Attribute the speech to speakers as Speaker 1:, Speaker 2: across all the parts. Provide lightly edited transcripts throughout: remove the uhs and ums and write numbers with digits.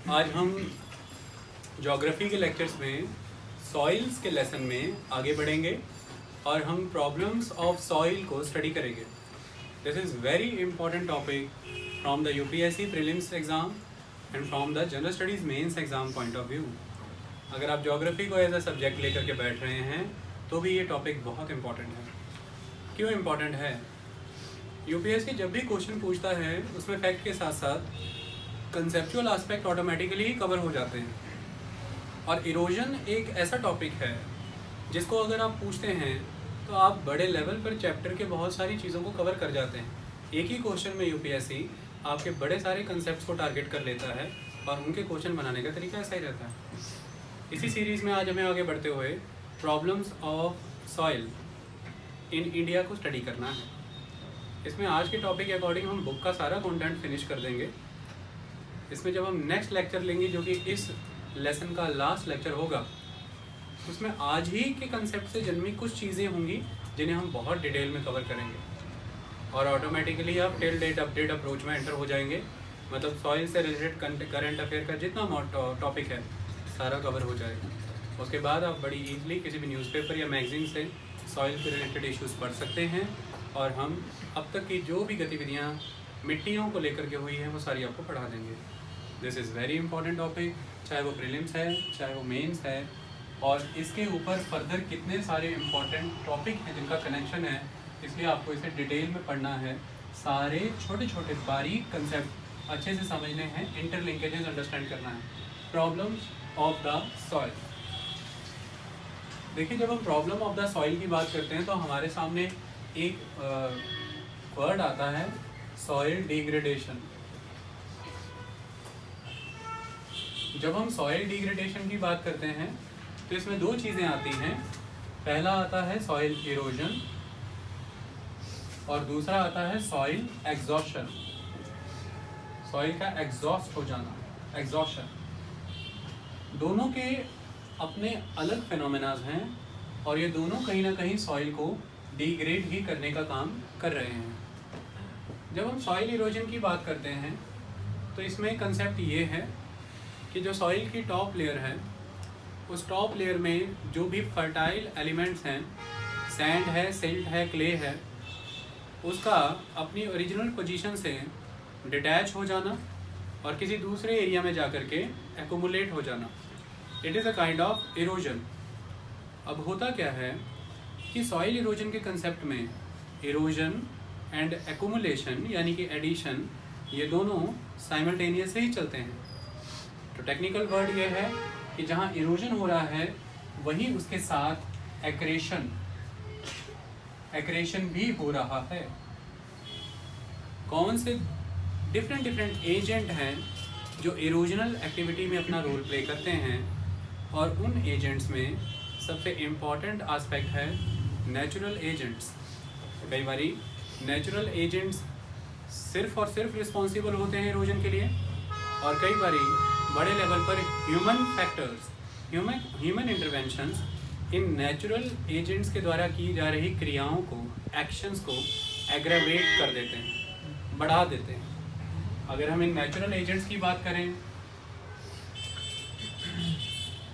Speaker 1: आज हम ज्योग्राफी के लेक्चर्स में सॉइल्स के लेसन में आगे बढ़ेंगे और हम प्रॉब्लम्स ऑफ सॉइल को स्टडी करेंगे। This is very important topic from the UPSC prelims exam and from the general studies mains exam point of view. अगर आप ज्योग्राफी को एज अ सब्जेक्ट लेकर के बैठ रहे हैं तो भी ये टॉपिक बहुत इंपॉर्टेंट है। क्यों इम्पॉर्टेंट है? यूपीएससी जब भी क्वेश्चन पूछता है उसमें फैक्ट के साथ साथ कंसेप्चुअल एस्पेक्ट ऑटोमेटिकली ही कवर हो जाते हैं। और इरोजन एक ऐसा टॉपिक है जिसको अगर आप पूछते हैं तो आप बड़े लेवल पर चैप्टर के बहुत सारी चीज़ों को कवर कर जाते हैं। एक ही क्वेश्चन में यूपीएससी आपके बड़े सारे कंसेप्ट्स को टारगेट कर लेता है और उनके क्वेश्चन बनाने का तरीका ऐसा ही रहता है। इसी सीरीज़ में आज हमें आगे बढ़ते हुए problems of soil in India को स्टडी करना है। इसमें आज के टॉपिक के अकॉर्डिंग हम बुक का सारा कंटेंट फिनिश कर देंगे। इसमें जब हम नेक्स्ट लेक्चर लेंगे जो कि इस लेसन का लास्ट लेक्चर होगा, उसमें आज ही के कंसेप्ट से जन्मी कुछ चीज़ें होंगी जिन्हें हम बहुत डिटेल में कवर करेंगे और ऑटोमेटिकली आप टिल डेट अपडेट अप्रोच में एंटर हो जाएंगे। मतलब सॉइल से रिलेटेड करंट अफेयर का जितना टॉपिक है सारा कवर हो जाएगा। उसके बाद आप बड़ी ईजिली किसी भी न्यूज़पेपर या मैगजीन से सॉइल से रिलेटेड इश्यूज़ पढ़ सकते हैं और हम अब तक की जो भी गतिविधियाँ मिट्टियों को लेकर के हुई हैं वो सारी आपको पढ़ा देंगे। This is very important topic, चाहे वो प्रीलिम्स है चाहे वो मेंस है। और इसके ऊपर फर्दर कितने सारे इम्पॉर्टेंट टॉपिक हैं जिनका कनेक्शन है, इसलिए आपको इसे डिटेल में पढ़ना है। सारे छोटे छोटे बारीक कंसेप्ट अच्छे से समझने हैं, इंटरलिंकेजेस अंडरस्टैंड करना है। Problems of the soil. देखिए, जब हम प्रॉब्लम ऑफ द सॉइल की बात करते हैं तो हमारे सामने एक वर्ड आता है, सॉइल डिग्रेडेशन। जब हम सॉइल डिग्रेडेशन की बात करते हैं तो इसमें दो चीज़ें आती हैं। पहला आता है सॉइल इरोजन और दूसरा आता है सॉइल एग्जॉशन। सॉइल का एग्जॉस्ट हो जाना, एग्जॉशन। दोनों के अपने अलग फिनोमेनाज हैं और ये दोनों कहीं ना कहीं सॉइल को डिग्रेड ही करने का काम कर रहे हैं। जब हम सॉइल इरोजन की बात करते हैं तो इसमें कंसेप्ट ये है कि जो सॉइल की टॉप लेयर है उस टॉप लेयर में जो भी फर्टाइल एलिमेंट्स हैं, सैंड है, सिल्ट है, क्ले है, उसका अपनी ओरिजिनल पोजीशन से डिटैच हो जाना और किसी दूसरे एरिया में जाकर के एक्यूमुलेट हो जाना। It is a kind of erosion. अब होता क्या है कि सॉइल इरोजन के कंसेप्ट में इरोजन एंड एक्यूमुलेशन यानी कि एडिशन, ये दोनों साइमल्टेनियस ही चलते हैं। तो टेक्निकल वर्ड ये है कि जहाँ इरोजन हो रहा है वहीं उसके साथ एक्रेशन भी हो रहा है। कौन से डिफरेंट एजेंट हैं जो इरोजनल एक्टिविटी में अपना रोल प्ले करते हैं, और उन एजेंट्स में सबसे इम्पॉर्टेंट आस्पेक्ट है नेचुरल एजेंट्स। कई बारी नेचुरल एजेंट्स सिर्फ और सिर्फ रिस्पॉन्सिबल होते हैं इरोजन के लिए, और कई बारी बड़े लेवल पर human factors, human interventions in natural agents के द्वारा की जा रही क्रियाओं को, एक्शंस को एग्रेवेट कर देते हैं, बढ़ा देते हैं। अगर हम इन नेचुरल एजेंट्स की बात करें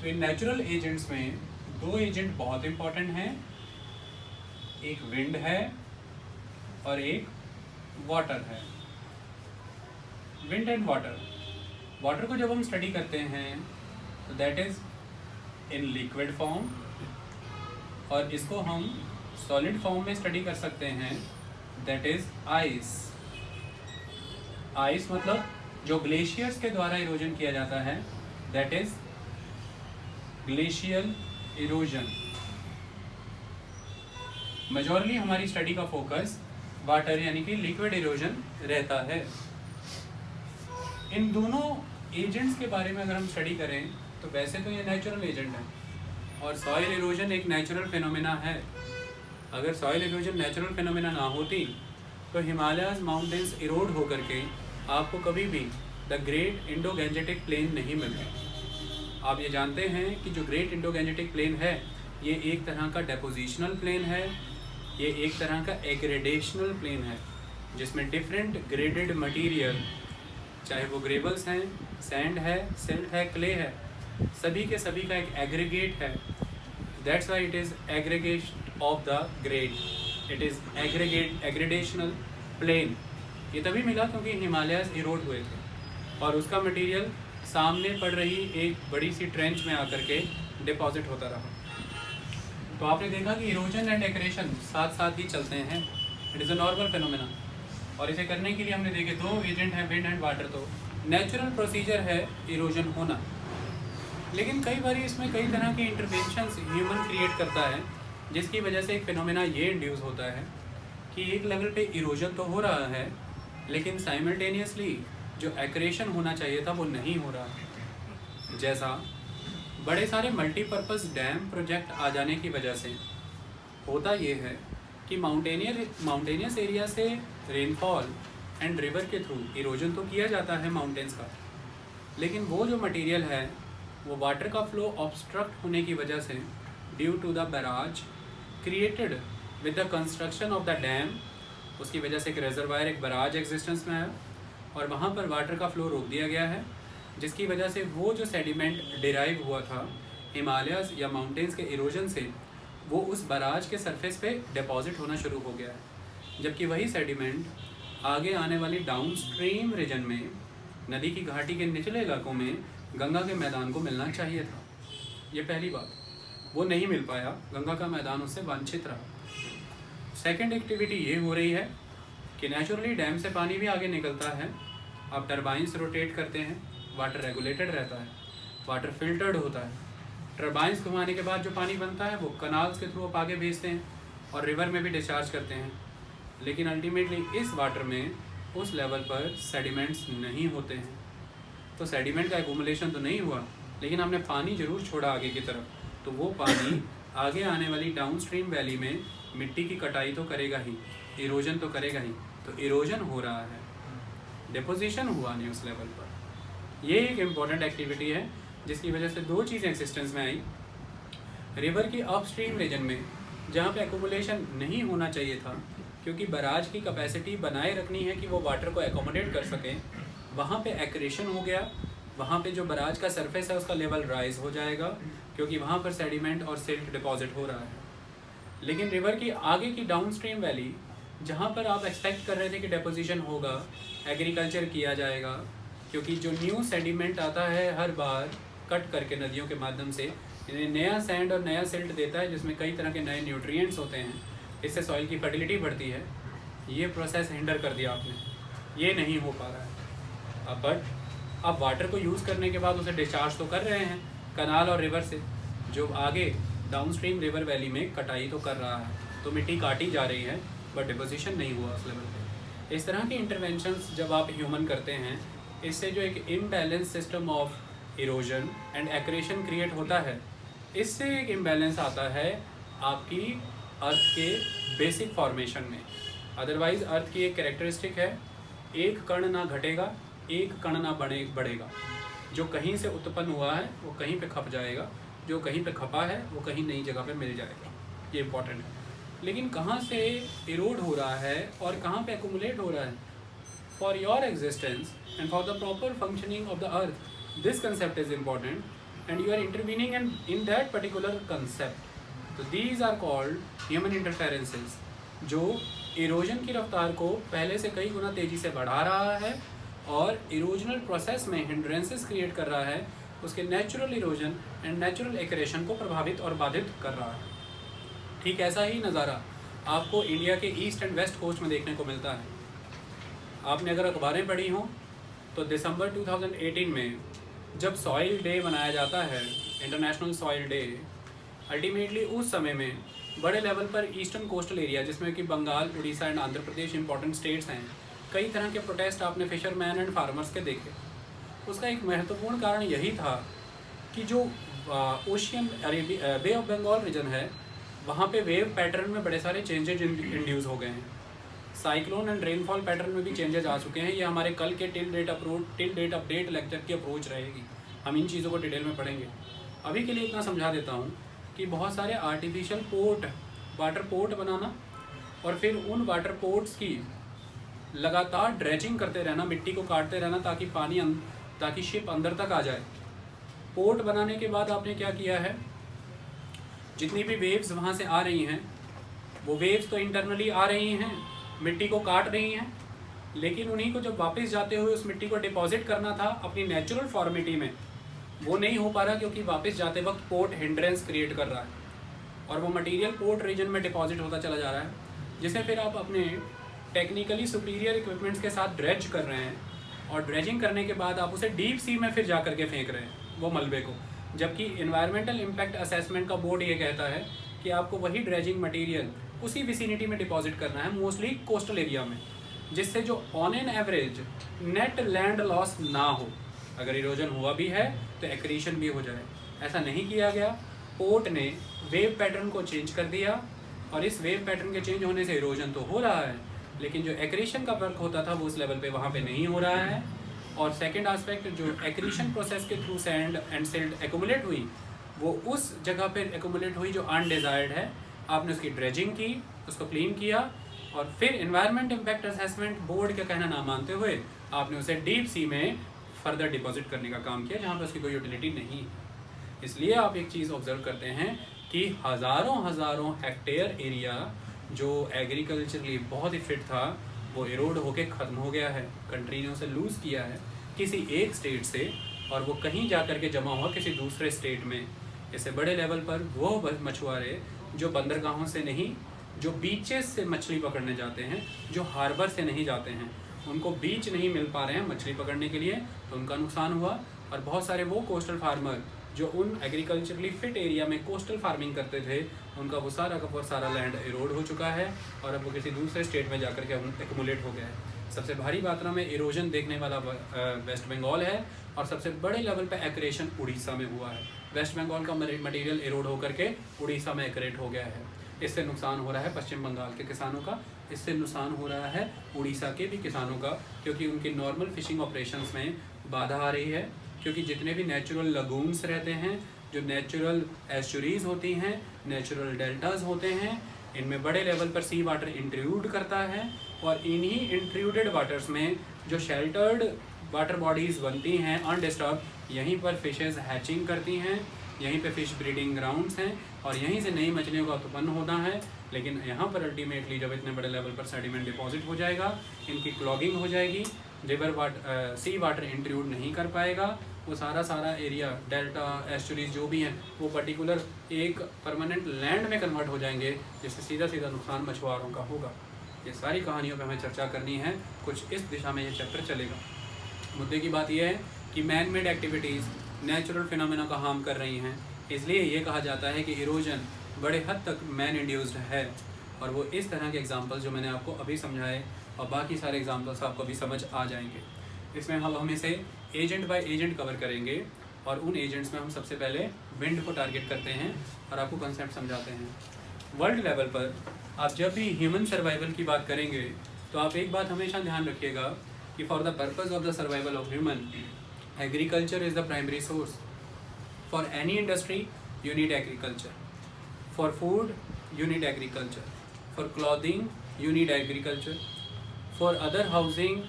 Speaker 1: तो इन नेचुरल एजेंट्स में दो एजेंट बहुत इंपॉर्टेंट हैं। एक विंड है और एक वाटर है। Wind and water. वाटर को जब हम स्टडी करते हैं तो that is in liquid form, और इसको हम सॉलिड फॉर्म में स्टडी कर सकते हैं, दैट इज़ आइस। आइस मतलब जो ग्लेशियर्स के द्वारा इरोजन किया जाता है, दैट इज़ ग्लेशियल इरोजन। मेजॉरली हमारी स्टडी का फोकस वाटर यानी कि लिक्विड इरोजन रहता है। इन दोनों एजेंट्स के बारे में अगर हम स्टडी करें तो वैसे तो ये नेचुरल एजेंट है और सॉइल इरोजन एक नेचुरल फिनोमेना है। अगर सॉइल इरोजन नेचुरल फिनोमेना ना होती तो हिमालयाज माउंटेन्स इरोड होकर के आपको कभी भी the great Indo Gangetic plain नहीं मिलता। आप ये जानते हैं कि जो ग्रेट इंडो गैंजेटिक प्लेन है ये एक तरह का डेपोजिशनल प्लेन है, ये एक तरह का एग्रेडेशनल प्लेन है जिसमें डिफरेंट ग्रेडेड मटीरियल, चाहे वो ग्रेवल्स हैं सैंड है, सिल्ट है, क्ले है, सभी के सभी का एक एग्रीगेट है. That's why it is aggregation of the grade, it is aggradational plane. ये तभी मिला क्योंकि हिमालयाज इरोड हुए थे और उसका मटेरियल सामने पड़ रही एक बड़ी सी ट्रेंच में आकर के डिपॉजिट होता रहा. तो आपने देखा कि इरोजन एंड एक्रेशन साथ साथ ही चलते हैं. It is a normal phenomena. और इसे करने के लिए हमने देखे दो एजेंट हैं, विंड एंड वाटर. तो नेचुरल प्रोसीजर है इरोजन होना, लेकिन कई बार इसमें कई तरह के इंटरवेंशंस ह्यूमन क्रिएट करता है, जिसकी वजह से एक फिनोमेना ये इंड्यूस होता है कि एक लेवल पे इरोजन तो हो रहा है, लेकिन साइमल्टेनियसली जो एक्रेशन होना चाहिए था वो नहीं हो रहा. जैसा बड़े सारे मल्टीपर्पज़ डैम प्रोजेक्ट आ जाने की वजह से होता ये है कि माउंटेनियस एरिया से रेनफॉल एंड रिवर के थ्रू इरोजन तो किया जाता है माउंटेन्स का, लेकिन वो जो मटेरियल है वो वाटर का फ्लो ऑब्स्ट्रक्ट होने की वजह से due to the barrage created with the construction of the dam, उसकी वजह से एक रिजर्वायर, एक बैराज एग्जिस्टेंस में आया और वहाँ पर वाटर का फ्लो रोक दिया गया है, जिसकी वजह से वो जो सेडिमेंट डिराइव हुआ था हिमालयाज़ या माउंटेन्स के इरोजन से, वो उस बैराज के सरफेस पे डिपॉजिट होना शुरू हो गया है. जबकि वही सेडिमेंट आगे आने वाली डाउन स्ट्रीम रीजन में, नदी की घाटी के निचले इलाकों में गंगा के मैदान को मिलना चाहिए था. ये पहली बात, वो नहीं मिल पाया, गंगा का मैदान उससे वंचित रहा. सेकेंड एक्टिविटी ये हो रही है कि नेचुरली डैम से पानी भी आगे निकलता है. आप टरबाइंस रोटेट करते हैं, वाटर रेगुलेटेड रहता है, वाटर फिल्टर्ड होता है. टरबाइंस घुमाने के बाद जो पानी बनता है वो कनाल्स के थ्रू आप आगे भेजते हैं और रिवर में भी डिस्चार्ज करते हैं. लेकिन अल्टीमेटली इस वाटर में उस लेवल पर सेडिमेंट्स नहीं होते हैं. तो सेडिमेंट का एक्यूमुलेशन तो नहीं हुआ, लेकिन हमने पानी ज़रूर छोड़ा आगे की तरफ. तो वो पानी आगे आने वाली डाउन स्ट्रीम वैली में मिट्टी की कटाई तो करेगा ही, इरोजन तो करेगा ही. तो इरोजन हो रहा है, डिपोजिशन हुआ नहीं उस लेवल पर. ये एक इम्पॉर्टेंट एक्टिविटी है जिसकी वजह से दो चीज़ें एक्सिस्टेंस में आई. रिवर की अपस्ट्रीम रीजन में जहाँ पे एक्यूमुलेशन नहीं होना चाहिए था, क्योंकि बैराज की कैपेसिटी बनाए रखनी है कि वो वाटर को एकोमोडेट कर सकें, वहाँ पे एक्रेशन हो गया. वहाँ पे जो बैराज का सरफेस है उसका लेवल राइज हो जाएगा, क्योंकि वहाँ पर सेडिमेंट और सिल्ट डिपॉजिट हो रहा है. लेकिन रिवर की आगे की डाउन स्ट्रीम वैली, जहाँ पर आप एक्सपेक्ट कर रहे थे कि डिपोजिशन होगा, एग्रीकल्चर किया जाएगा, क्योंकि जो न्यू सेडिमेंट आता है हर बार कट करके नदियों के माध्यम से, इन्हें नया सैंड और नया सिल्ट देता है, जिसमें कई तरह के नए न्यूट्रिएंट्स होते हैं. इससे सॉइल की फर्टिलिटी बढ़ती है. ये प्रोसेस हिंडर कर दिया आपने, ये नहीं हो पा रहा है. अब बट आप वाटर को यूज़ करने के बाद उसे डिस्चार्ज तो कर रहे हैं कनाल और रिवर से, जो आगे डाउन स्ट्रीम रिवर वैली में कटाई तो कर रहा है. तो मिट्टी काटी जा रही है बट डिपोजिशन नहीं हुआ उस लेवल पे. इस तरह के इंटरवेंशंस जब आप ह्यूमन करते हैं, इससे जो एक imbalance system of erosion and accretion create होता है, इससे एक इम्बैलेंस आता है आपकी अर्थ के बेसिक फॉर्मेशन में. अदरवाइज़ अर्थ की एक कैरेक्टरिस्टिक है, एक कण ना घटेगा, एक कण ना बढ़ेगा. जो कहीं से उत्पन्न हुआ है वो कहीं पे खप जाएगा, जो कहीं पे खपा है वो कहीं नई जगह पे मिल जाएगा. ये इंपॉर्टेंट है. लेकिन कहाँ से इरोड हो रहा है और कहाँ पे एक्यूमुलेट हो रहा है, for your existence and for the proper functioning of the earth, this concept is important and you are intervening in that particular concept. तो these are called human interferences, जो इरोजन की रफ्तार को पहले से कई गुना तेज़ी से बढ़ा रहा है और इरोजनल प्रोसेस में हिंड्रेंसेस क्रिएट कर रहा है, उसके natural erosion and natural accretion को प्रभावित और बाधित कर रहा है. ठीक ऐसा ही नज़ारा आपको इंडिया के ईस्ट एंड वेस्ट कोस्ट में देखने को मिलता है. आपने अगर अखबारें पढ़ी हों तो दिसंबर 2018 में जब सॉइल डे मनाया जाता है, इंटरनेशनल सॉइल डे, अल्टीमेटली उस समय में बड़े लेवल पर ईस्टर्न कोस्टल एरिया, जिसमें कि Bengal, Orissa and Andhra Pradesh important states हैं, कई तरह के प्रोटेस्ट आपने फिशरमैन एंड फार्मर्स के देखे. उसका एक महत्वपूर्ण कारण यही था कि जो ocean bay of Bengal region है, वहाँ पे वेव पैटर्न में बड़े सारे चेंजेज इंड्यूस हो गए हैं. साइक्लोन एंड रेनफॉल पैटर्न में भी चेंजेस आ चुके हैं. ये हमारे कल के टिल डेट अपडेट लेक्चर की अप्रोच रहेगी. हम इन चीज़ों को डिटेल में पढ़ेंगे. अभी के लिए इतना समझा देता हूँ कि बहुत सारे आर्टिफिशियल वाटर पोर्ट बनाना और फिर उन वाटर पोर्ट्स की लगातार ड्रेजिंग करते रहना, मिट्टी को काटते रहना ताकि पानी ताकि शिप अंदर तक आ जाए। पोर्ट बनाने के बाद आपने क्या किया है, जितनी भी वेव्स वहाँ से आ रही हैं वो वेव्स तो इंटरनली आ रही हैं, मिट्टी को काट रही हैं, लेकिन उन्हीं को जब वापस जाते हुए उस मिट्टी को डिपॉजिट करना था अपनी नेचुरल फॉर्मेलिटी में, वो नहीं हो पा रहा क्योंकि वापस जाते वक्त पोर्ट हिंड्रेंस क्रिएट कर रहा है और वो मटेरियल पोर्ट रीजन में डिपॉजिट होता चला जा रहा है, जिसे फिर आप अपने टेक्निकली सुपीरियर इक्विपमेंट्स के साथ ड्रेज कर रहे हैं और ड्रेजिंग करने के बाद आप उसे डीप सी में फिर जा करके फेंक रहे हैं वो मलबे को। जबकि इन्वायरमेंटल इम्पैक्ट असेसमेंट का बोर्ड ये कहता है कि आपको वही ड्रेजिंग मटेरियल उसी विसिनिटी में डिपॉजिट करना है, मोस्टली कोस्टल एरिया में, जिससे जो on an average net land loss ना हो। अगर इरोजन हुआ भी है तो एक्रीशन भी हो जाए। ऐसा नहीं किया गया। पोर्ट ने वेव पैटर्न को चेंज कर दिया और इस वेव पैटर्न के चेंज होने से इरोजन तो हो रहा है, लेकिन जो एक्रीशन का वर्क होता था वो उस लेवल पे वहाँ पे नहीं हो रहा है। और सेकंड एस्पेक्ट, जो एक्रीशन प्रोसेस के through sand and silt accumulate हुई वो उस जगह पे एक्यूमुलेट हुई जो अनडिजायर्ड है। आपने उसकी ड्रेजिंग की, उसको क्लीन किया और फिर एनवायरनमेंट इम्पैक्ट असेसमेंट बोर्ड का कहना ना मानते हुए आपने उसे डीप सी में फर्दर डिपॉजिट करने का काम किया जहाँ पर उसकी कोई यूटिलिटी नहीं। इसलिए आप एक चीज़ ऑब्जर्व करते हैं कि हज़ारों हेक्टेयर एरिया जो एग्रीकल्चरली बहुत ही फिट था वो इरोड होके ख़त्म हो गया है। कंट्री ने उसे लूज़ किया है किसी एक स्टेट से और वो कहीं जा कर के जमा हुआ किसी दूसरे स्टेट में। इससे बड़े लेवल पर वो मछुआरे जो बंदरगाहों से नहीं, जो बीचेस से मछली पकड़ने जाते हैं, जो हार्बर से नहीं जाते हैं, उनको बीच नहीं मिल पा रहे हैं मछली पकड़ने के लिए, तो उनका नुकसान हुआ। और बहुत सारे वो कोस्टल फार्मर जो उन एग्रीकल्चरली फिट एरिया में कोस्टल फार्मिंग करते थे, उनका वो सारा का वो सारा लैंड इरोड हो चुका है और अब वो किसी दूसरे स्टेट में जाकर के एक्यूमुलेट हो गया है। सबसे भारी मात्रा में इरोजन देखने वाला वेस्ट बंगाल है और सबसे बड़े लेवल पे एक्रेशन उड़ीसा में हुआ है। वेस्ट बंगाल का मटेरियल इरोड होकर के उड़ीसा में एक्रेट हो गया है। इससे नुकसान हो रहा है पश्चिम बंगाल के किसानों का, इससे नुकसान हो रहा है उड़ीसा के भी किसानों का, क्योंकि उनकी नॉर्मल फिशिंग ऑपरेशंस में बाधा आ रही है। क्योंकि जितने भी नेचुरल लगून्स रहते हैं, जो नेचुरल एस्चुरीज होती हैं, नेचुरल डेल्टाज होते हैं, इनमें बड़े लेवल पर सी वाटर इंट्रूड करता है और इन्हीं इंट्रूडेड वाटर्स में जो शेल्टर्ड वाटर बॉडीज़ बनती हैं अनडिस्टर्ब, यहीं पर फिशेस हैचिंग करती हैं, यहीं पे फिश ब्रीडिंग ग्राउंड्स हैं और यहीं से नई मछलियों का उत्पन्न होना है। लेकिन यहाँ पर अल्टीमेटली जब इतने बड़े लेवल पर सेडिमेंट डिपॉजिट हो जाएगा, इनकी क्लॉगिंग हो जाएगी, सी वाटर इंट्रूड नहीं कर पाएगा, वो सारा एरिया डेल्टा एस्चुरीज जो भी हैं वो पर्टिकुलर एक परमानेंट लैंड में कन्वर्ट हो जाएंगे, जिससे सीधा नुकसान मछुआरों का होगा। ये सारी कहानियों पे हमें चर्चा करनी है, कुछ इस दिशा में ये चैप्टर चलेगा। मुद्दे की बात यह है कि man made activities natural phenomena का हार्म कर रही हैं, इसलिए ये कहा जाता है कि इरोजन बड़े हद तक मैन इंड्यूस्ड है। और वो इस तरह के एग्जांपल्स जो मैंने आपको अभी समझाए और बाकी सारे एग्जांपल्स आपको अभी समझ आ जाएंगे। इसमें हम इसे एजेंट बाय एजेंट कवर करेंगे और उन एजेंट्स में हम सबसे पहले विंड को टारगेट करते हैं और आपको कंसेप्ट समझाते हैं। वर्ल्ड लेवल पर आप जब भी ह्यूमन सर्वाइवल की बात करेंगे तो आप एक बात हमेशा ध्यान रखिएगा कि for the purpose of the survival of human, agriculture is the primary source. For any industry you need agriculture. For food you need agriculture. For clothing you need agriculture. For other housing,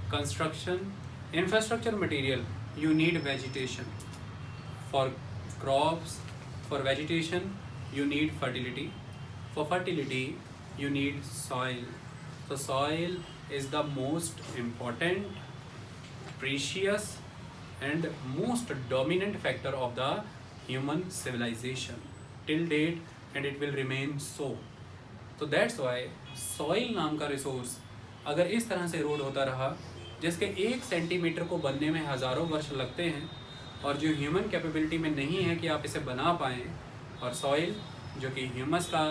Speaker 1: construction, infrastructure material you need vegetation. For crops, for vegetation you need fertility. For fertility you need soil. So soil is the most important, precious and most dominant factor of the human civilization till date and it will remain so. So that's why soil नाम का resource अगर इस तरह से arrowed होता रहा, जिसके 1 centimetre को बनने में हज़ारों वर्ष लगते हैं और जो ह्यूमन कैपेबिलिटी में नहीं है कि आप इसे बना पाएँ, और सॉइल जो कि ह्यूमस का,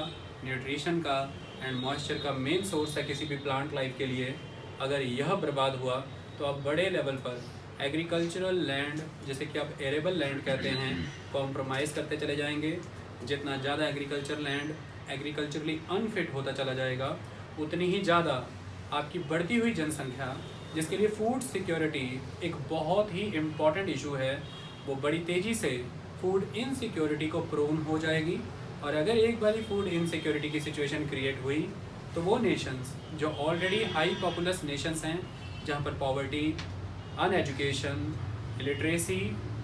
Speaker 1: न्यूट्रिशन का एंड मॉइस्चर का मेन सोर्स है किसी भी प्लांट लाइफ के लिए, अगर यह बर्बाद हुआ तो आप बड़े लेवल पर एग्रीकल्चरल लैंड, जैसे कि आप एरेबल लैंड कहते हैं, कॉम्प्रोमाइज़ करते चले जाएंगे। जितना ज़्यादा एग्रीकल्चर लैंड एग्रीकल्चरली अनफिट होता चला जाएगा, उतनी ही ज़्यादा आपकी बढ़ती हुई जनसंख्या, जिसके लिए फूड सिक्योरिटी एक बहुत ही इम्पॉर्टेंट इशू है, वो बड़ी तेज़ी से फूड इनसिक्योरिटी को प्रोन हो जाएगी। और अगर एक बारी फूड इनसिक्योरिटी की सिचुएशन क्रिएट हुई तो वो नेशंस जो ऑलरेडी हाई पॉपुलस नेशंस हैं, जहाँ पर poverty, uneducation, literacy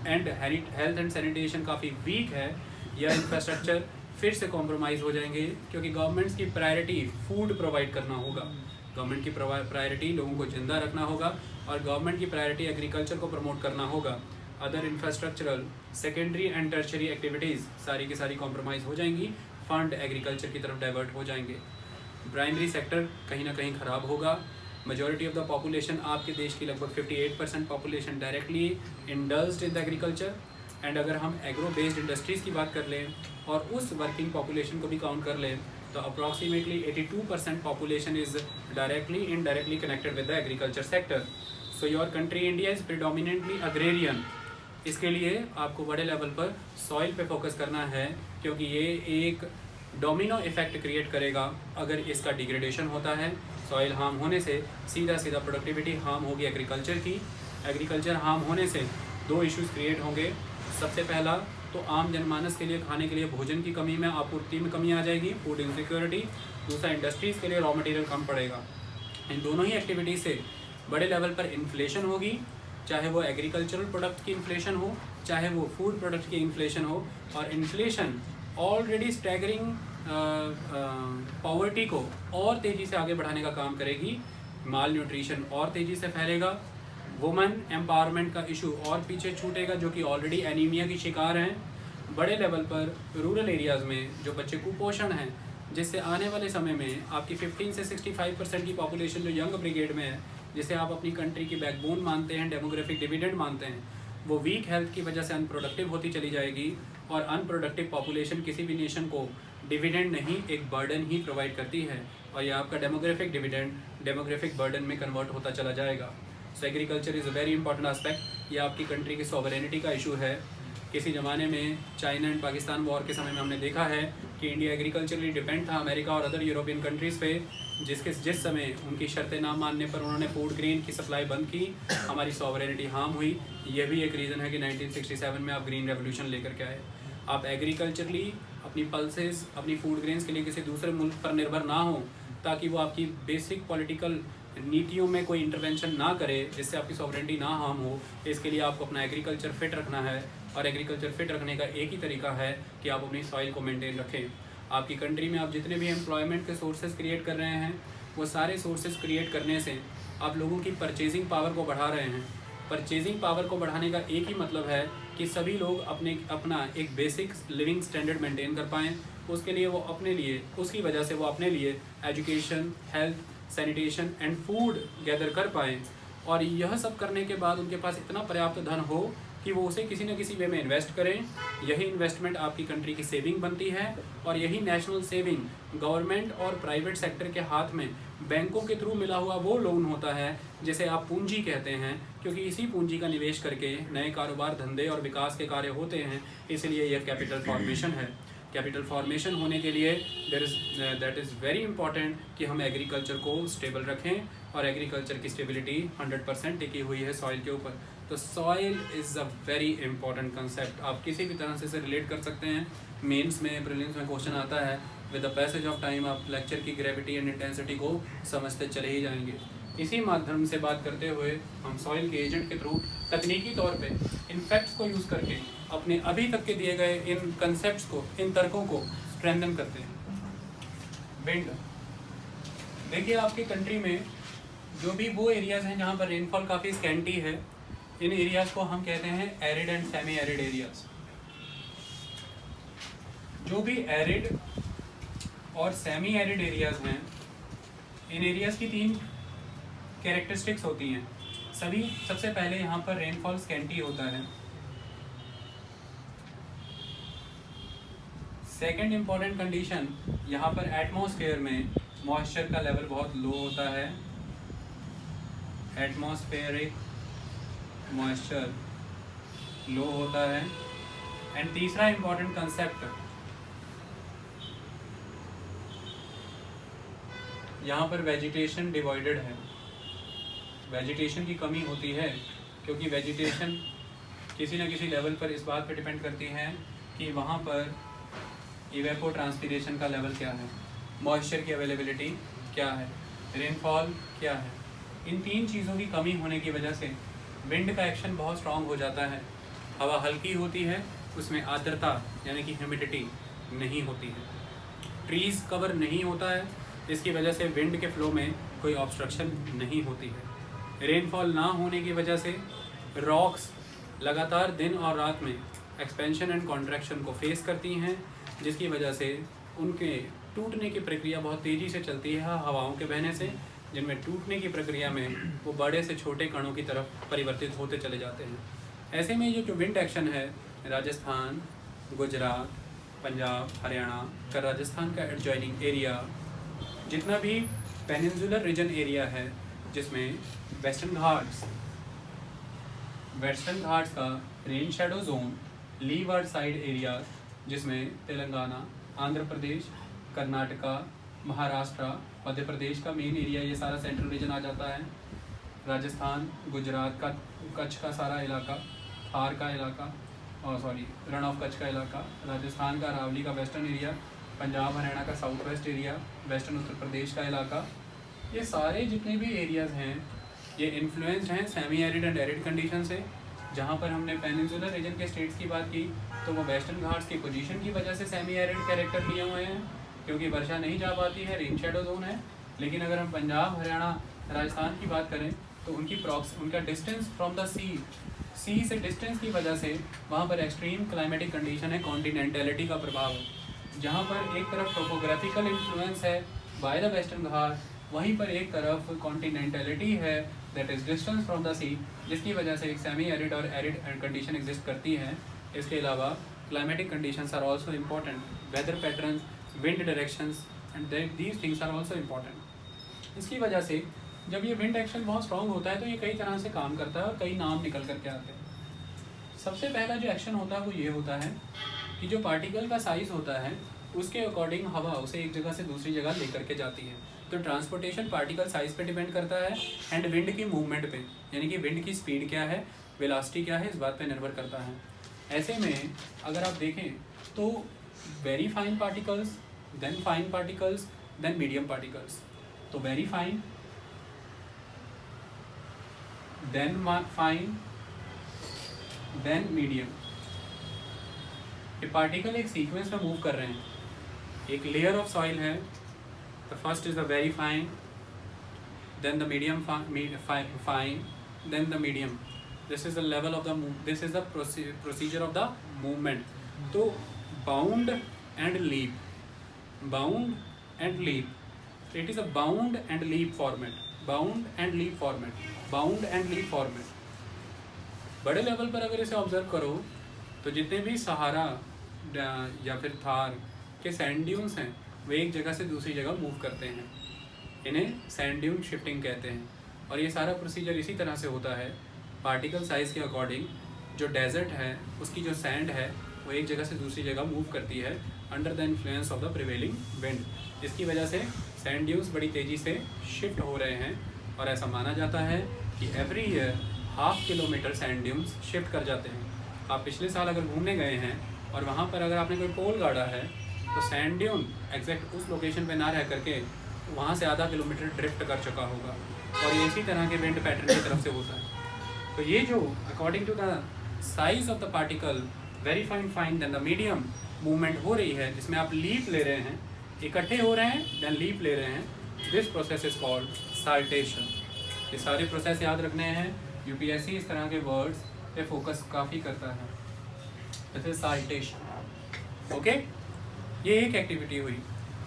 Speaker 1: and health and sanitation काफ़ी वीक है, या इंफ्रास्ट्रक्चर फिर से कॉम्प्रोमाइज़ हो जाएंगे, क्योंकि गवर्नमेंट्स की प्रायोरिटी फूड प्रोवाइड करना होगा, गवर्नमेंट की प्रायोरिटी लोगों को जिंदा रखना होगा, और गवर्नमेंट की प्रायोरिटी एग्रीकल्चर को प्रमोट करना होगा। Other infrastructural secondary and tertiary activities सारी की सारी कॉम्प्रोमाइज़ हो जाएंगी, फंड एग्रीकल्चर की तरफ डाइवर्ट हो जाएंगे, प्राइमरी सेक्टर कहीं ना कहीं ख़राब होगा। मेजॉरिटी ऑफ द पॉपुलेशन, आपके देश की लगभग 58% population directly indulged in the agriculture, and अगर हम एग्रो बेस्ड इंडस्ट्रीज़ की बात कर लें और उस वर्किंग पॉपुलेशन को भी काउंट कर लें तो approximately 82% population is directly indirectly connected with the agriculture sector. So your country India is predominantly agrarian. इसके लिए आपको बड़े लेवल पर सॉइल पे फोकस करना है, क्योंकि ये एक डोमिनो इफेक्ट क्रिएट करेगा। अगर इसका डिग्रेडेशन होता है, सॉइल हार्म होने से सीधा सीधा प्रोडक्टिविटी हार्म होगी एग्रीकल्चर की। एग्रीकल्चर हार्म होने से दो इश्यूज क्रिएट होंगे। सबसे पहला तो आम जनमानस के लिए खाने के लिए भोजन की कमी में, आपूर्ति में कमी आ जाएगी, फूड इनसिक्योरिटी। दूसरा, इंडस्ट्रीज़ के लिए रॉ मटेरियल कम पड़ेगा। इन दोनों ही एक्टिविटीज़ से बड़े लेवल पर इन्फ्लेशन होगी, चाहे वो एग्रीकल्चरल प्रोडक्ट की इन्फ्लेशन हो, चाहे वो फूड प्रोडक्ट की इन्फ्लेशन हो। और इन्फ्लेशन ऑलरेडी स्टैगरिंग पॉवर्टी को और तेज़ी से आगे बढ़ाने का काम करेगी। माल न्यूट्रिशन और तेज़ी से फैलेगा, वुमेन एम्पावरमेंट का इशू और पीछे छूटेगा, जो कि ऑलरेडी एनीमिया की शिकार हैं। बड़े लेवल पर रूरल एरियाज़ में जो बच्चे कुपोषण हैं, जिससे आने वाले समय में आपकी 15 से 65% की पॉपुलेशन जो यंग ब्रिगेड में है, जिसे आप अपनी कंट्री की बैकबोन मानते हैं, डेमोग्राफिक डिविडेंड मानते हैं, वो वीक हेल्थ की वजह से अनप्रोडक्टिव होती चली जाएगी। और अनप्रोडक्टिव पॉपुलेशन किसी भी नेशन को डिविडेंड नहीं, एक बर्डन ही प्रोवाइड करती है, और ये आपका डेमोग्राफिक डिविडेंड डेमोग्राफिक बर्डन में कन्वर्ट होता चला जाएगा। सो agriculture is a very important aspect. ये आपकी कंट्री की सॉवरेनिटी का इशू है। किसी ज़माने में चाइना एंड पाकिस्तान वॉर के समय में हमने देखा है कि इंडिया एग्रीकल्चरली डिपेंड था अमेरिका और अदर यूरोपियन कंट्रीज़ पे, जिस समय उनकी शर्तें ना मानने पर उन्होंने फूड ग्रेन की सप्लाई बंद की, हमारी सॉवरेनिटी हार्म हुई। यह भी एक रीज़न है कि 1967 में आप ग्रीन रेवोल्यूशन लेकर के आए। आप एग्रीकल्चरली अपनी पल्सेस, अपनी फूड ग्रेन्स के लिए किसी दूसरे मुल्क पर निर्भर ना हो, ताकि वो आपकी बेसिक पॉलिटिकल नीतियों में कोई इंटरवेंशन ना करे, जिससे आपकी सॉवरेनिटी ना हार्म हो। इसके लिए आपको अपना एग्रीकल्चर फिट रखना है, और एग्रीकल्चर फिट रखने का एक ही तरीका है कि आप अपनी सॉइल को मेंटेन रखें। आपकी कंट्री में आप जितने भी एम्प्लॉयमेंट के सोर्सेज क्रिएट कर रहे हैं, वो सारे सोर्सेज क्रिएट करने से आप लोगों की परचेजिंग पावर को बढ़ा रहे हैं। परचेजिंग पावर को बढ़ाने का एक ही मतलब है कि सभी लोग अपना एक बेसिक लिविंग स्टैंडर्ड मेंटेन कर पाएँ। उसके लिए वो अपने लिए, उसकी वजह से वो अपने लिए education, health, sanitation and food gather कर पाएँ। और यह सब करने के बाद उनके पास इतना पर्याप्त धन हो कि वो उसे किसी न किसी वे में इन्वेस्ट करें। यही इन्वेस्टमेंट आपकी कंट्री की सेविंग बनती है, और यही नेशनल सेविंग गवर्नमेंट और प्राइवेट सेक्टर के हाथ में बैंकों के थ्रू मिला हुआ वो लोन होता है जिसे आप पूंजी कहते हैं, क्योंकि इसी पूंजी का निवेश करके नए कारोबार, धंधे और विकास के कार्य होते हैं। इसलिए यह कैपिटल फॉर्मेशन है। कैपिटल फॉर्मेशन होने के लिए दैट इज़ वेरी इंपॉर्टेंट कि हम एग्रीकल्चर को स्टेबल रखें, और एग्रीकल्चर की स्टेबिलिटी 100% टिकी हुई है सॉइल के ऊपर। तो soil is a very important concept. आप किसी भी तरह से इसे रिलेट कर सकते हैं। मेंस में, प्रीलिम्स में क्वेश्चन आता है, with the passage of time आप लेक्चर की ग्रेविटी एंड इंटेंसिटी को समझते चले ही जाएंगे। इसी माध्यम से बात करते हुए हम सॉइल के एजेंट के थ्रू तकनीकी तौर पे इन फैक्ट्स को यूज़ करके अपने अभी तक के दिए गए इन कंसेप्ट्स को, इन तर्कों को स्ट्रेंथन करते हैं। विंड, देखिए आपकी कंट्री में जो भी वो एरियाज़ हैं जहाँ पर रेनफॉल काफ़ी स्कैंटी है, इन एरियाज़ को हम कहते हैं arid and semi arid areas. जो भी एरिड और सेमी एरिड एरियाज़ हैं, इन एरियाज़ की 3 कैरेक्टरिस्टिक्स होती हैं। सबसे पहले यहाँ पर रेनफॉल स्कैंटी होता है। सेकंड इम्पॉर्टेंट कंडीशन, यहाँ पर एटमॉस्फेयर में मॉइस्चर का लेवल बहुत लो होता है। एटमॉस्फेरिक मॉइस्चर लो होता है। एंड तीसरा इम्पॉर्टेंट कंसेप्ट, यहाँ पर वेजिटेशन डिवाइडेड है। वेजिटेशन की कमी होती है, क्योंकि वेजिटेशन किसी न किसी लेवल पर इस बात पर डिपेंड करती है कि वहाँ पर इवेपो ट्रांसपीरेशन का लेवल क्या है, मॉइस्चर की अवेलेबिलिटी क्या है, रेनफॉल क्या है। इन 3 चीज़ों की कमी होने की वजह से विंड का एक्शन बहुत स्ट्रांग हो जाता है, हवा हल्की होती है, उसमें आर्द्रता यानी कि ह्यूमिडिटी नहीं होती है, ट्रीज़ कवर नहीं होता है, इसकी वजह से विंड के फ्लो में कोई ऑब्स्ट्रक्शन नहीं होती है। रेनफॉल ना होने की वजह से रॉक्स लगातार दिन और रात में एक्सपेंशन एंड कॉन्ट्रैक्शन को फेस करती हैं, जिसकी वजह से उनके टूटने की प्रक्रिया बहुत तेज़ी से चलती है हवाओं के बहने से, जिनमें टूटने की प्रक्रिया में वो बड़े से छोटे कणों की तरफ परिवर्तित होते चले जाते हैं। ऐसे में ये जो विंड एक्शन है, राजस्थान, गुजरात, पंजाब, हरियाणा का, राजस्थान का एडजॉइनिंग एरिया, जितना भी पेनिनसुलर रीजन एरिया है, जिसमें वेस्टर्न घाट्स का rain shadow zone, leeward side area, जिसमें तेलंगाना, आंध्र प्रदेश, कर्नाटका, महाराष्ट्र, मध्य प्रदेश का मेन एरिया, ये सारा सेंट्रल रीजन आ जाता है। राजस्थान, गुजरात का कच्छ का सारा इलाका, थार का इलाका, रण ऑफ कच्छ का इलाका, राजस्थान का अरावली का वेस्टर्न एरिया, पंजाब हरियाणा का south west area, western Uttar Pradesh का इलाका, ये सारे जितने भी एरियाज़ हैं ये इन्फ्लुएंस्ड हैं semi arid and arid condition से। जहाँ पर हमने पेनिनसुलर रीजन के स्टेट्स की बात की तो वो वेस्टर्न घाट्स की पोजीशन की वजह से सेमी एरिड कैरेक्टर लिए हुए हैं, क्योंकि वर्षा नहीं जा पाती है, रेन शेडो जोन है। लेकिन अगर हम पंजाब, हरियाणा, राजस्थान की बात करें तो उनका डिस्टेंस फ्रॉम द सी से डिस्टेंस की वजह से वहाँ पर एक्सट्रीम क्लाइमेटिक कंडीशन है, कॉन्टिनेंटलिटी का प्रभाव है। जहाँ पर एक तरफ टोपोग्राफिकल इन्फ्लुएंस है बाय द वेस्टर्न घाट, वहीं पर एक तरफ कॉन्टिनेंटलिटी है, that is distance from the sea, जिसकी वजह से एक सेमी एरिड और एरिड कंडीशन एग्जिस्ट करती है। इसके अलावा climatic conditions are also important, weather patterns, wind directions and these things are also important. इसकी वजह से जब ये विंड एक्शन बहुत स्ट्रॉन्ग होता है तो ये कई तरह से काम करता है और कई नाम निकल करके आते हैं। सबसे पहला जो एक्शन होता है वो ये होता है कि जो पार्टिकल का साइज़ होता है उसके अकॉर्डिंग हवा उसे एक जगह से दूसरी जगह लेकर के जाती है। तो ट्रांसपोर्टेशन पार्टिकल साइज़ पे डिपेंड करता है एंड विंड की मूवमेंट पे, यानी कि विंड की स्पीड क्या है, वेलोसिटी क्या है, इस बात पे निर्भर करता है। ऐसे में अगर आप देखें तो very fine particles, then fine particles, then medium particles. तो very fine, then fine, then medium. ये पार्टिकल एक सीक्वेंस में मूव कर रहे हैं। एक लेयर ऑफ सॉइल है, the first is the very fine, then the medium fine, then the medium. This is the level of the this is the procedure of the movement. तो bound and leap, bound and leap, it is a bound and leap format, bound and leap format, bound and leap format. बड़े level पर अगर इसे observe करो तो जितने भी सहारा या फिर थार के सैंड ड्यून्स हैं वे एक जगह से दूसरी जगह मूव करते हैं, इन्हें सैंड ड्यून शिफ्टिंग कहते हैं। और ये सारा प्रोसीजर इसी तरह से होता है, पार्टिकल साइज़ के अकॉर्डिंग जो डेजर्ट है उसकी जो सैंड है वो एक जगह से दूसरी जगह मूव करती है under the influence of the prevailing wind. इसकी वजह से सैंड ड्यून्स बड़ी तेज़ी से शिफ्ट हो रहे हैं और ऐसा माना जाता है कि every year 1/2 kilometre sand dunes shift कर जाते हैं। आप पिछले साल अगर घूमने गए हैं और वहाँ पर अगर आपने कोई पोल गाड़ा है तो सैंड ड्यून एग्जैक्ट उस लोकेशन पे ना रह करके वहाँ से आधा किलोमीटर ड्रिफ्ट कर चुका होगा, और ये इसी तरह के विंड पैटर्न की तरफ से होता है। तो ये जो according to the size of the particle very fine, fine, then the medium movement हो रही है, जिसमें आप लीप ले रहे हैं, इकट्ठे हो रहे हैं, देन लीप ले रहे हैं, this process is called saltation. ये सारे प्रोसेस याद रखने हैं, यूपीएससी इस तरह के वर्ड्स पे फोकस काफ़ी करता है, जैसे साल्टेशन। ओके, ये एक एक्टिविटी हुई।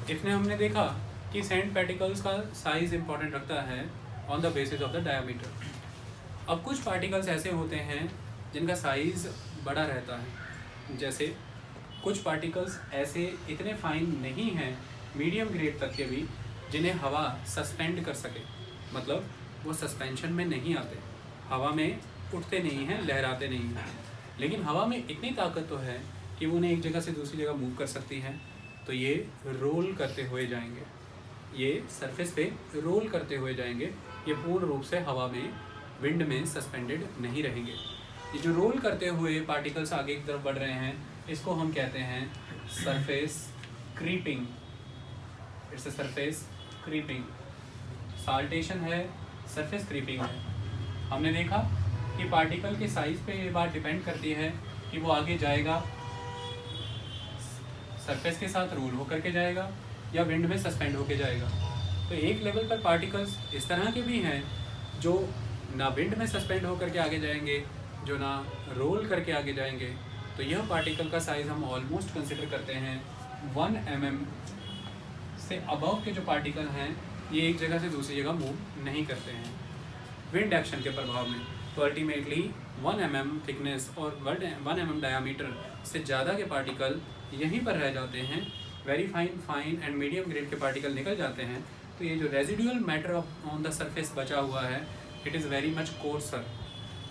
Speaker 1: इसमें हमने देखा कि सैंड पार्टिकल्स का साइज़ इंपॉर्टेंट रखता है on the basis of the diameter. अब कुछ पार्टिकल्स ऐसे होते हैं जिनका साइज़ बड़ा रहता है, जैसे कुछ पार्टिकल्स ऐसे इतने फाइन नहीं हैं, मीडियम ग्रेड तक के भी, जिन्हें हवा सस्पेंड कर सके, मतलब वो सस्पेंशन में नहीं आते, हवा में उठते नहीं हैं, लहराते नहीं हैं, लेकिन हवा में इतनी ताकत तो है कि वो उन्हें एक जगह से दूसरी जगह मूव कर सकती हैं। तो ये रोल करते हुए जाएंगे, ये सरफेस पे रोल करते हुए जाएंगे, ये पूर्ण रूप से हवा में, विंड में सस्पेंडेड नहीं रहेंगे। ये जो रोल करते हुए पार्टिकल्स आगे की तरफ बढ़ रहे हैं, इसको हम कहते हैं surface creeping. It's a surface creeping. Saltation है, सरफेस क्रीपिंग है। हमने देखा कि पार्टिकल के साइज़ पे ये बात डिपेंड करती है कि वो आगे जाएगा सरफेस के साथ रोल होकर के जाएगा या विंड में सस्पेंड होकर जाएगा। तो एक लेवल पर पार्टिकल्स इस तरह के भी हैं जो ना विंड में सस्पेंड होकर के आगे जाएंगे, जो ना रोल करके आगे जाएंगे। तो यह पार्टिकल का साइज़ हम ऑलमोस्ट कंसिडर करते हैं 1 mm से अबव के जो पार्टिकल हैं ये एक जगह से दूसरी जगह मूव नहीं करते हैं विंड एक्शन के प्रभाव में। तो अल्टीमेटली 1 mm थिकनेस और 1 mm डायामीटर से ज़्यादा के पार्टिकल यहीं पर रह जाते हैं। Very fine and medium grade के पार्टिकल निकल जाते हैं। तो ये जो residual matter on the surface बचा हुआ है it is very much courser.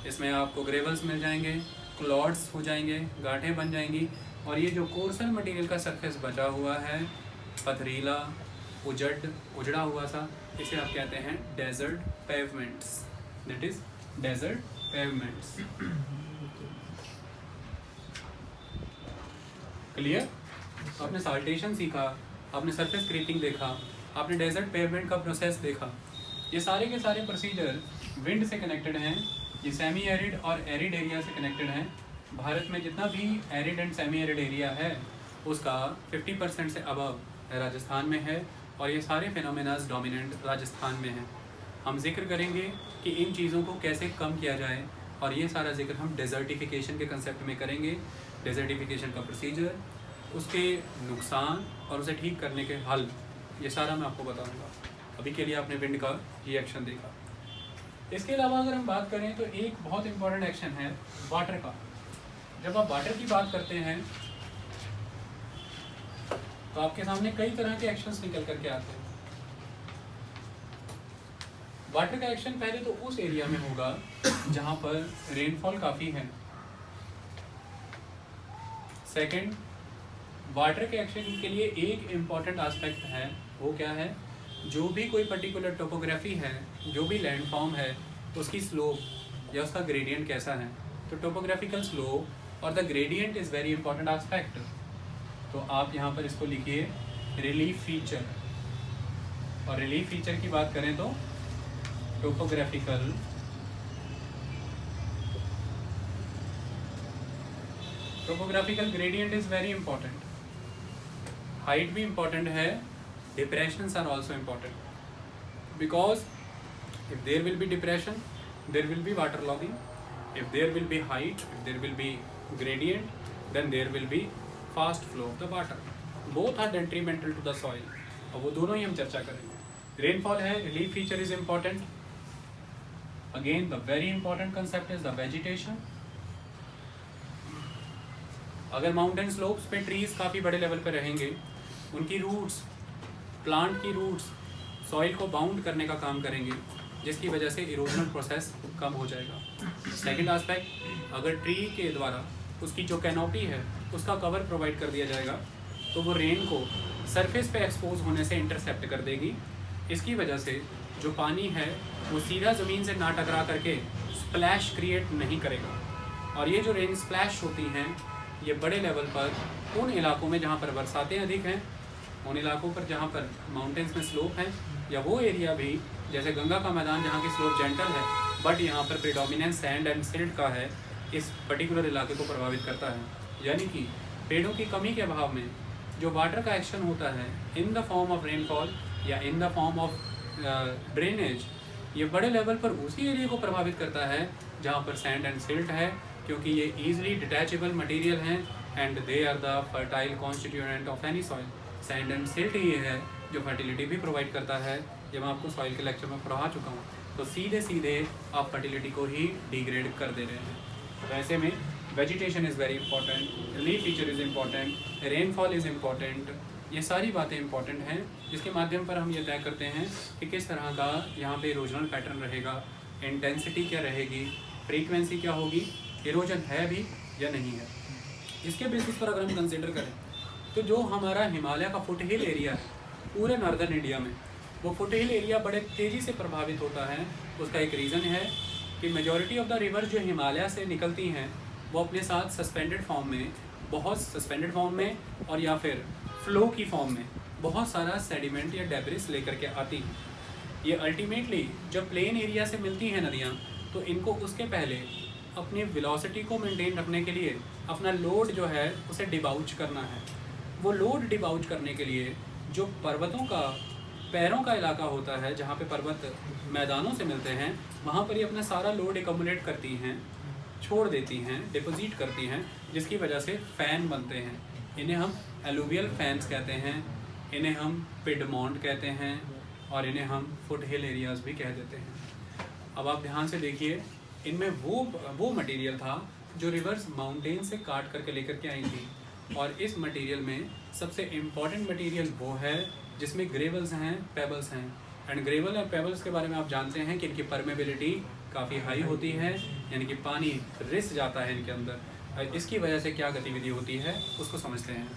Speaker 1: इसमें आपको ग्रेवल्स मिल जाएंगे, क्लॉड्स हो जाएंगे, गांठें बन जाएंगी। और ये जो कोर्सर मटेरियल का सरफेस बचा हुआ है पथरीला, उजड़ा हुआ सा, इसे आप कहते हैं desert pavements. That is desert pavements. Clear? आपने साल्टेशन सीखा, आपने सरफेस क्रीपिंग देखा, आपने डेजर्ट पेवमेंट का प्रोसेस देखा। ये सारे के सारे प्रोसीजर विंड से कनेक्टेड हैं। ये सेमी एरिड और एरिड एरिया से कनेक्टेड हैं। भारत में जितना भी arid and semi arid area है उसका 50% से अबव राजस्थान में है और ये सारे फिनोमेनास डोमिनेंट राजस्थान में हैं। हम जिक्र करेंगे कि इन चीज़ों को कैसे कम किया जाए और ये सारा जिक्र हम डेजर्टिफिकेशन के कंसेप्ट में करेंगे। डेजर्टिफिकेशन का प्रोसीजर, उसके नुकसान और उसे ठीक करने के हल, ये सारा मैं आपको बताऊंगा। अभी के लिए आपने विंड का रिएक्शन देखा। इसके अलावा अगर हम बात करें तो एक बहुत इंपॉर्टेंट एक्शन है वाटर का। जब आप वाटर की बात करते हैं तो आपके सामने कई तरह के एक्शंस निकल करके आते हैं। वाटर का एक्शन पहले तो उस एरिया में होगा जहां पर रेनफॉल काफ़ी है। सेकंड, वाटर के एक्शन के लिए एक इम्पॉर्टेंट एस्पेक्ट है, वो क्या है? जो भी कोई पर्टिकुलर टोपोग्राफी है, जो भी लैंडफॉर्म है, उसकी स्लोप या उसका ग्रेडियंट कैसा है। तो टोपोग्राफिकल स्लोप और the gradient is very important aspect. तो आप यहाँ पर इसको लिखिए रिलीफ फीचर। और रिलीफ फीचर की बात करें तो topographical gradient is very important. Height भी इंपॉर्टेंट है, depressions are also important because if there will be depression there will be water logging, if there will be height, if there will be gradient, then there will be fast flow of the water. Both are detrimental to the soil. और वो दोनों ही हम चर्चा करेंगे। Rainfall है, relief feature is important. Again the very important concept is the vegetation. अगर mountain slopes पे trees काफ़ी बड़े लेवल पर रहेंगे, उनकी रूट्स, प्लांट की रूट्स सॉइल को बाउंड करने का काम करेंगे, जिसकी वजह से इरोजनल प्रोसेस कम हो जाएगा। सेकंड एस्पेक्ट, अगर ट्री के द्वारा उसकी जो कैनोपी है उसका कवर प्रोवाइड कर दिया जाएगा तो वो रेन को सरफेस पे एक्सपोज होने से इंटरसेप्ट कर देगी। इसकी वजह से जो पानी है वो सीधा ज़मीन से ना टकरा करके स्प्लैश क्रिएट नहीं करेगा। और ये जो रेन स्प्लैश होती हैं ये बड़े लेवल पर उन इलाकों में जहाँ पर बरसातें अधिक हैं, उन इलाकों पर जहाँ पर माउंटेन्स में स्लोप हैं, या वो एरिया भी जैसे गंगा का मैदान जहाँ की स्लोप जेंटल है बट यहाँ पर प्रिडोमिनेंस सैंड एंड सिल्ट का है, इस पर्टिकुलर इलाके को प्रभावित करता है। यानी कि पेड़ों की कमी के अभाव में जो वाटर का एक्शन होता है in the form of rainfall या in the form of drainage, ये बड़े लेवल पर उसी एरिया को प्रभावित करता है जहाँ पर सैंड एंड सिल्ट है, क्योंकि ये ईजिली डिटैचेबल मटीरियल हैं and they are the fertile constituent of any soil. Sand and silt ही है जो फर्टिलिटी भी प्रोवाइड करता है। जब मैं आपको सॉइल के लेक्चर में पढ़ा चुका हूँ, तो सीधे सीधे आप फर्टिलिटी को ही डिग्रेड कर दे रहे हैं। तो ऐसे में vegetation is very important, relief feature is important, rainfall is important. ये सारी बातें इंपॉर्टेंट हैं जिसके माध्यम पर हम ये तय करते हैं कि किस तरह का यहाँ पे इरोजनल पैटर्न रहेगा, इंटेंसिटी क्या रहेगी, फ्रीक्वेंसी क्या होगी, इरोजन है भी या नहीं है। इसके बेसिस पर अगर हम कंसिडर करें तो जो हमारा हिमालय का फुट हिल एरिया है पूरे नॉर्दर्न इंडिया में, वो फुट हिल एरिया बड़े तेज़ी से प्रभावित होता है। उसका एक रीज़न है कि मेजॉरिटी ऑफ द रिवर जो हिमालय से निकलती हैं वो अपने साथ सस्पेंडेड फॉर्म में, बहुत सस्पेंडेड फॉर्म में और या फिर फ्लो की फॉर्म में बहुत सारा सेडिमेंट या डेब्रिस लेकर के आती हैं। ये अल्टीमेटली जब प्लेन एरिया से मिलती हैं नदियाँ तो इनको उसके पहले अपनी वेलोसिटी को मेंटेन रखने के लिए अपना लोड जो है उसे डिबाउच करना है। वो लोड डिबाउच करने के लिए जो पर्वतों का पैरों का इलाका होता है, जहाँ पे पर्वत मैदानों से मिलते हैं, वहाँ पर ये अपना सारा लोड एकमुलेट करती हैं, छोड़ देती हैं, डिपॉजिट करती हैं, जिसकी वजह से फ़ैन बनते हैं। इन्हें हम एलुवियल फैंस कहते हैं, इन्हें हम पिडमॉन्ट कहते हैं और इन्हें हम फुट हिल एरियाज़ भी कह देते हैं। अब आप ध्यान से देखिए, इनमें वो मटेरियल था जो रिवर्स माउंटेन से काट करके लेकर के आई थी, और इस मटेरियल में सबसे इम्पॉर्टेंट मटेरियल वो है जिसमें ग्रेवल्स हैं, पेबल्स हैं। एंड ग्रेवल और पेबल्स के बारे में आप जानते हैं कि इनकी परमेबिलिटी काफ़ी हाई होती है, यानी कि पानी रिस जाता है इनके अंदर। इसकी वजह से क्या गतिविधि होती है उसको समझते हैं।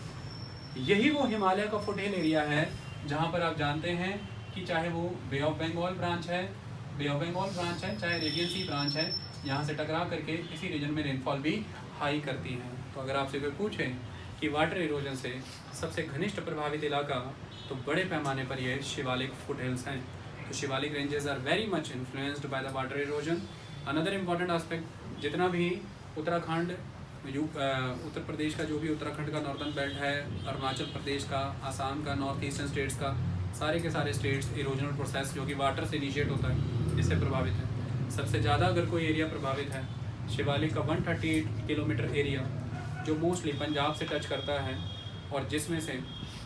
Speaker 1: यही वो हिमालय का फुट हिल एरिया है जहाँ पर आप जानते हैं कि चाहे वो बे ऑफ बंगाल ब्रांच है, चाहे रेडियन सी ब्रांच है, यहाँ से टकरा करके इसी रीजन में रेनफॉल भी हाई करती हैं। तो अगर आपसे कोई पूछें कि वाटर इरोजन से सबसे घनिष्ठ प्रभावित इलाका, तो बड़े पैमाने पर ये शिवालिक फुट हिल्स हैं। तो Shivalik ranges are very much influenced by the water erosion. Another important aspect, जितना भी उत्तराखंड, उत्तर प्रदेश का जो भी उत्तराखंड का नॉर्थन बेल्ट है, अरुणाचल प्रदेश का, आसाम का, नॉर्थ ईस्टर्न स्टेट्स का, सारे के सारे स्टेट्स इरोजनल प्रोसेस जो कि वाटर से इनिशिएट होता है इससे प्रभावित है। सबसे ज़्यादा अगर कोई एरिया प्रभावित है, शिवालिक का 138 किलोमीटर एरिया जो मोस्टली पंजाब से टच करता है, और जिसमें से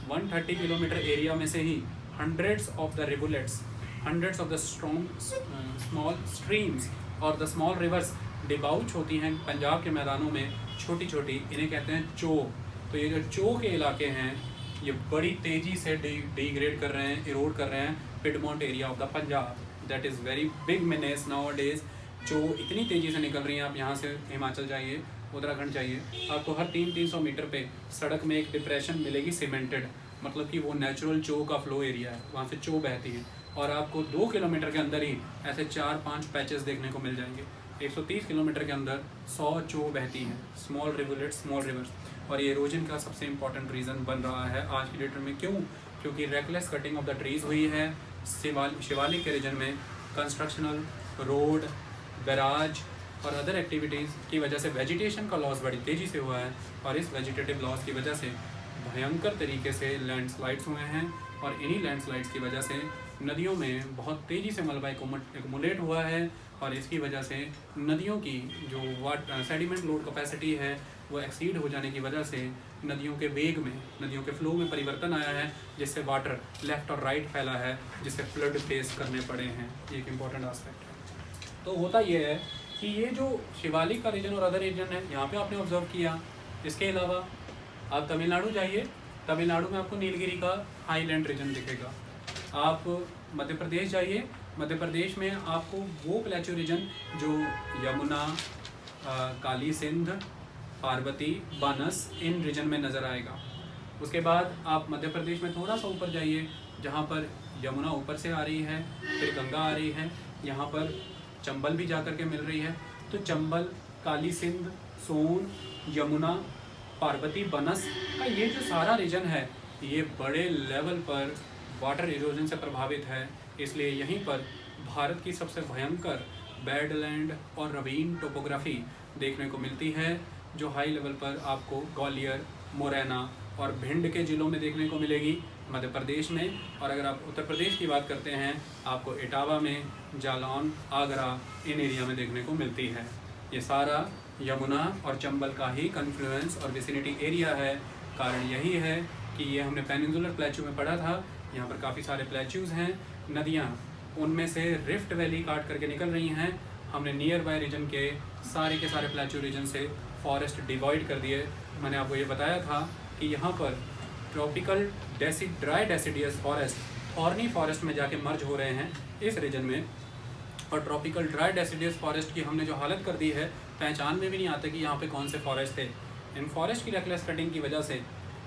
Speaker 1: 130 किलोमीटर एरिया में से ही hundreds of the rivulets, hundreds of the small streams और द स्मॉल रिवर्स डिबाउच होती हैं पंजाब के मैदानों में, छोटी छोटी, इन्हें कहते हैं चो। तो ये जो चो के इलाके हैं ये बड़ी तेज़ी से डिग्रेड कर रहे हैं, इरोड कर रहे हैं Piedmont area of the Punjab. That is very big menace now days. चो इतनी तेज़ी से निकल रही हैं, आप यहाँ से हिमाचल जाइए, उत्तराखंड जाइए, आपको हर 300-300 मीटर पे सड़क में एक डिप्रेशन मिलेगी सीमेंटेड, मतलब कि वो नेचुरल चो का फ्लो एरिया है, वहाँ से चो बहती है, और आपको 2 किलोमीटर के अंदर ही ऐसे 4-5 पैचेस देखने को मिल जाएंगे। 130 किलोमीटर के अंदर 100 चो बहती हैं, स्मॉल रिवुलेट, स्मॉल रिवर्स। और ये इरोजन का सबसे इंपॉर्टेंट रीज़न बन रहा है आज की डेट में। क्यों? क्योंकि reckless cutting of the trees हुई है शिवालिक के रीजन में। कंस्ट्रक्शनल, रोड, बैराज और अदर एक्टिविटीज़ की वजह से वेजिटेशन का लॉस बड़ी तेज़ी से हुआ है, और इस वेजिटेटिव लॉस की वजह से भयंकर तरीके से लैंडस्लाइड्स हुए हैं, और इन्हीं लैंडस्लाइड्स की वजह से नदियों में बहुत तेज़ी से मलबा एक्मुलेट हुआ है, और इसकी वजह से नदियों की जो सेडिमेंट लोड कैपेसिटी है वो एक्सीड हो जाने की वजह से नदियों के वेग में, नदियों के फ्लो में परिवर्तन आया है, जिससे वाटर लेफ़्ट और राइट फैला है, जिससे फ्लड फेस करने पड़े हैं। ये एक इम्पॉर्टेंट आस्पेक्ट है। तो होता ये है कि ये जो शिवालिक का रीजन और अदर रीजन है, यहाँ पे आपने ऑब्जर्व किया। इसके अलावा आप तमिलनाडु जाइए, तमिलनाडु में आपको नीलगिरी का हाईलैंड रीजन दिखेगा। आप मध्य प्रदेश जाइए, मध्य प्रदेश में आपको वो प्लेटू रीजन जो यमुना, काली सिंध, पार्वती, बानस, इन रीजन में नज़र आएगा। उसके बाद आप मध्य प्रदेश में थोड़ा सा ऊपर जाइए, जहाँ पर यमुना ऊपर से आ रही है, फिर गंगा आ रही है, यहाँ पर चंबल भी जा कर के मिल रही है। तो चंबल, काली सिंध, सोन, यमुना, पार्वती, बनस का ये जो सारा रीजन है ये बड़े लेवल पर वाटर इरोजन से प्रभावित है। इसलिए यहीं पर भारत की सबसे भयंकर बैडलैंड और रवीन टोपोग्राफी देखने को मिलती है, जो हाई लेवल पर आपको ग्वालियर, मुरैना और भिंड के ज़िलों में देखने को मिलेगी मध्य प्रदेश में। और अगर आप उत्तर प्रदेश की बात करते हैं, आपको इटावा में, जालौन, आगरा, इन एरिया में देखने को मिलती है। ये सारा यमुना और चंबल का ही कन्फ्लुएंस और विसिनिटी एरिया है। कारण यही है कि ये हमने पेनिनसुलर प्लेट्यू में पढ़ा था, यहाँ पर काफ़ी सारे प्लेट्यूज़ हैं, नदियाँ, उनमें से रिफ्ट वैली काट करके निकल रही हैं। हमने नियर बाय रीजन के सारे प्लेट्यू रीजन से फॉरेस्ट डिवाइड कर दिए। मैंने आपको ये बताया था कि यहाँ पर tropical dry deciduous forest thorny forest में जाके मर्ज हो रहे हैं इस रीजन में, और ट्रॉपिकल ड्राई डेसिडियस फॉरेस्ट की हमने जो हालत कर दी है, पहचान में भी नहीं आता कि यहाँ पे कौन से फॉरेस्ट थे। इन फॉरेस्ट की रेकलेस कटिंग की वजह से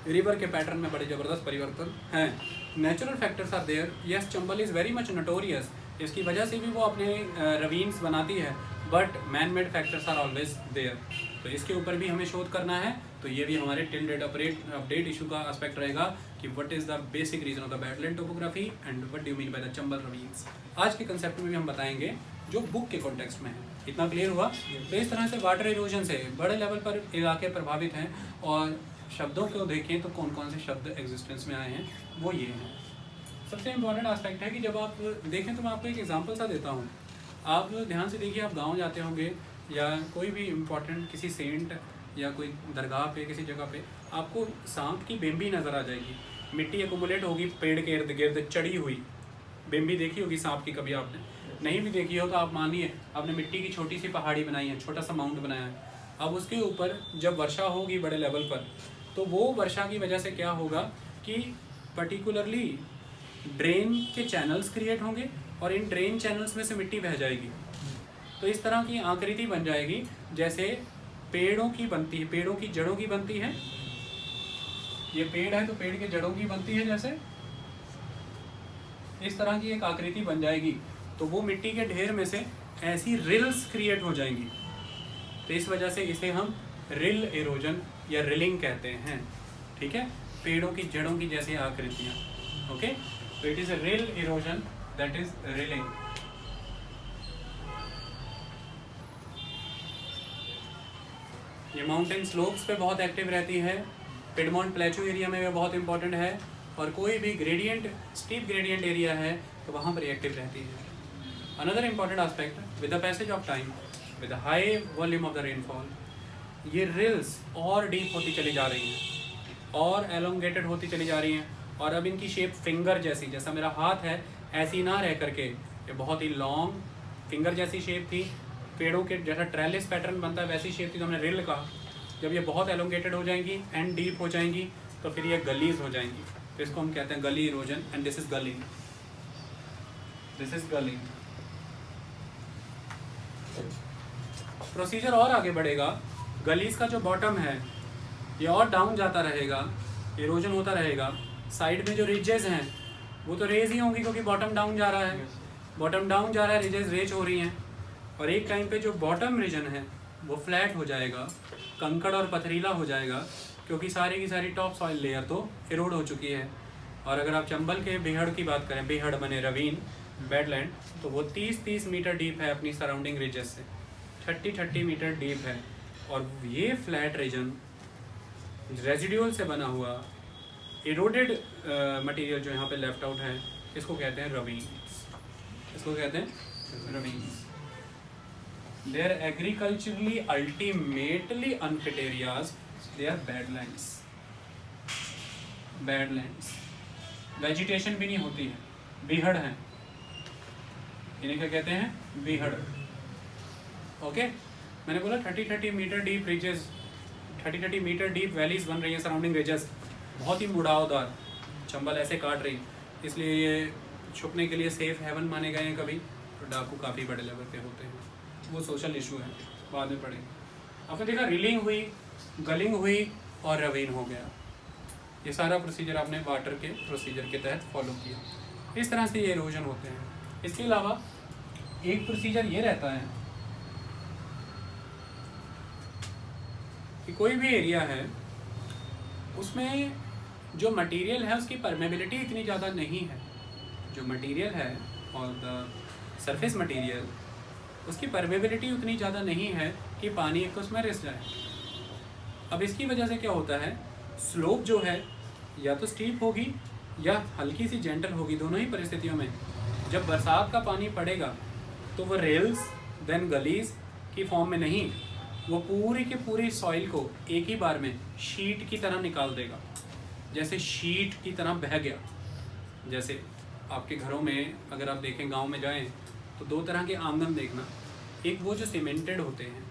Speaker 1: रिवर के पैटर्न में बड़े ज़बरदस्त परिवर्तन हैं। Natural factors are there. Yes, Chambal is very much notorious, इसकी वजह से भी वो अपने रवीन्स बनाती है, but man made factors are always there. तो तो इसके ऊपर भी हमें शोध करना है। तो ये भी हमारे टिल डेट अपडेट इशू का एस्पेक्ट रहेगा कि what is the basic reason of the badland topography and what do you mean by the Chambal ravines. आज के कंसेप्ट में भी हम बताएंगे जो बुक के कॉन्टेक्स्ट में है। इतना क्लियर हुआ? तो इस तरह से वाटर इरोजन से बड़े लेवल पर इलाके प्रभावित हैं, और शब्दों को देखें तो कौन कौन से शब्द एग्जिस्टेंस में आए हैं वो ये हैं। सबसे इम्पॉर्टेंट एस्पेक्ट है कि जब आप देखें तो मैं आपको एक एग्जांपल सा देता हूँ। आप ध्यान से देखिए, आप गांव जाते होंगे या कोई भी इम्पोर्टेंट किसी सेंट या कोई दरगाह पे किसी जगह पे आपको सांप की बेम्बी नज़र आ जाएगी। मिट्टी एकुमुलेट होगी पेड़ के इर्द गिर्द चढ़ी हुई। बेम्बी देखी होगी सांप की, कभी आपने नहीं भी देखी हो तो आप मानिए आपने मिट्टी की छोटी सी पहाड़ी बनाई है, छोटा सा माउंट बनाया है। अब उसके ऊपर जब वर्षा होगी बड़े लेवल पर, तो वो वर्षा की वजह से क्या होगा कि पर्टिकुलरली ड्रेन के चैनल्स क्रिएट होंगे और इन ड्रेन चैनल्स में से मिट्टी बह जाएगी। तो इस तरह की आकृति बन जाएगी जैसे पेड़ों की बनती है, पेड़ों की जड़ों की बनती है। ये पेड़ है तो पेड़ के जड़ों की बनती है, जैसे इस तरह की एक आकृति बन जाएगी। तो वो मिट्टी के ढेर में से ऐसी रिल्स क्रिएट हो जाएंगी। तो इस वजह से इसे हम रिल इरोजन या रिलिंग कहते हैं। ठीक है, पेड़ों की जड़ों की जैसी आकृतियाँ। ओके, तो it is a reel erosion, that is railing. ये माउंटेन स्लोप्स पे बहुत एक्टिव रहती है, पिडमॉन्ट प्लेटू एरिया में भी बहुत इंपॉर्टेंट है, और कोई भी ग्रेडियंट स्टीप ग्रेडियंट एरिया है तो वहाँ पर एक्टिव रहती है। Another important aspect, with the passage of time, with the high volume of the rainfall, ये रिल्स और डीप होती चली जा रही हैं और एलोंगेटेड होती चली जा रही हैं, और अब इनकी शेप फिंगर जैसी, जैसा मेरा हाथ है ऐसी ना रह करके ये बहुत ही लॉन्ग फिंगर जैसी शेप थी। पेड़ों के जैसा ट्रेलिस पैटर्न बनता है वैसी शेप थी, तो हमने रिल कहा। जब ये बहुत एलोंगेटेड हो जाएंगी एंड डीप हो जाएंगी तो फिर ये गलीज हो जाएंगी। तो इसको हम कहते हैं gully erosion, and this is gullying, this is gullying. Procedure और आगे बढ़ेगा। गलीज का जो बॉटम है ये और डाउन जाता रहेगा, इरोजन होता रहेगा। साइड में जो रिजेस हैं वो तो रेज ही होंगी क्योंकि बॉटम डाउन जा रहा है, बॉटम डाउन जा रहा है, रिजेस रेज हो रही हैं। और एक टाइम पे जो बॉटम रीजन है वो फ्लैट हो जाएगा, कंकड़ और पथरीला हो जाएगा, क्योंकि सारी की सारी टॉप सॉइल लेयर तो इरोड हो चुकी है। और अगर आप चंबल के बेहड़ की बात करें, बेहड़ बने रवीन बेडलैंड, तो वो 30-30 मीटर डीप है अपनी सराउंडिंग रिजेस से, 30-30 मीटर डीप है। और ये फ्लैट रीजन रेजिड्यूल से बना हुआ इरोडेड मटेरियल जो यहाँ पे लेफ्ट आउट है, इसको कहते हैं रवीन्स, इसको कहते हैं रवीन्स। They are agriculturally ultimately unfit areas. They are badlands. Badlands. Vegetation भी नहीं होती है, बीहड़ हैं, इन्हें क्या कहते हैं? बीहड़। ओके, मैंने बोला 30-30 metre deep ridges, 30-30 metre deep valleys बन रही हैं सराउंडिंग रिजेस, बहुत ही मुड़ावदार। चंबल ऐसे काट रही, इसलिए ये छुपने के लिए सेफ हेवन माने गए हैं कभी। तो डाकू काफ़ी बड़े लेवल पे होते हैं, वो सोशल इशू है, बाद में पढ़ेंगे। आपने देखा रिलिंग हुई, गलिंग हुई और रवीन हो गया। ये सारा प्रोसीजर आपने वाटर के प्रोसीजर के तहत फॉलो किया। इस तरह से ये इरोजन होते हैं। इसके अलावा एक प्रोसीजर ये रहता है कि कोई भी एरिया है उसमें जो मटेरियल है उसकी परमेबिलिटी इतनी ज़्यादा नहीं है। जो मटेरियल है और द सरफेस मटेरियल, उसकी परमेबिलिटी उतनी ज़्यादा नहीं है कि पानी एक उसमें रिस जाए। अब इसकी वजह से क्या होता है, स्लोप जो है या तो स्टीप होगी या हल्की सी जेंटल होगी। दोनों ही परिस्थितियों में जब बरसात का पानी पड़ेगा तो वो रेल्स देन गलीज की फॉर्म में नहीं, वो पूरी की पूरी सॉइल को एक ही बार में शीट की तरह निकाल देगा, जैसे शीट की तरह बह गया। जैसे आपके घरों में अगर आप देखें, गांव में जाएं तो दो तरह के आंगन देखना, एक वो जो सीमेंटेड होते हैं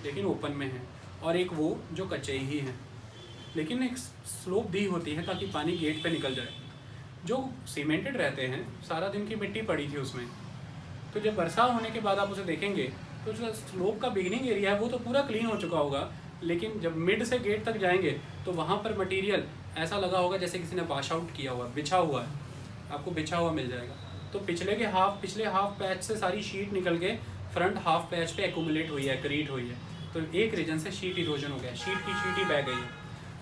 Speaker 1: लेकिन ओपन में है, और एक वो जो कच्चे ही हैं लेकिन एक स्लोप दी होती है ताकि पानी गेट पे निकल जाए। जो सीमेंटेड रहते हैं सारा दिन की मिट्टी पड़ी थी उसमें, तो जब बरसा होने के बाद आप उसे देखेंगे तो जो स्लोप का बिगिनिंग एरिया है वो तो पूरा क्लीन हो चुका होगा, लेकिन जब मिड से गेट तक जाएंगे तो वहाँ पर मटेरियल ऐसा लगा होगा जैसे किसी ने वाश आउट किया हुआ, बिछा हुआ है, आपको बिछा हुआ मिल जाएगा। तो पिछले हाफ पैच से सारी शीट निकल के फ्रंट हाफ पैच पे एक्यूमुलेट हुई है, क्रीट हुई है। तो एक रीजन से शीट इरोजन हो गया, शीट की शीट ही बह गई है।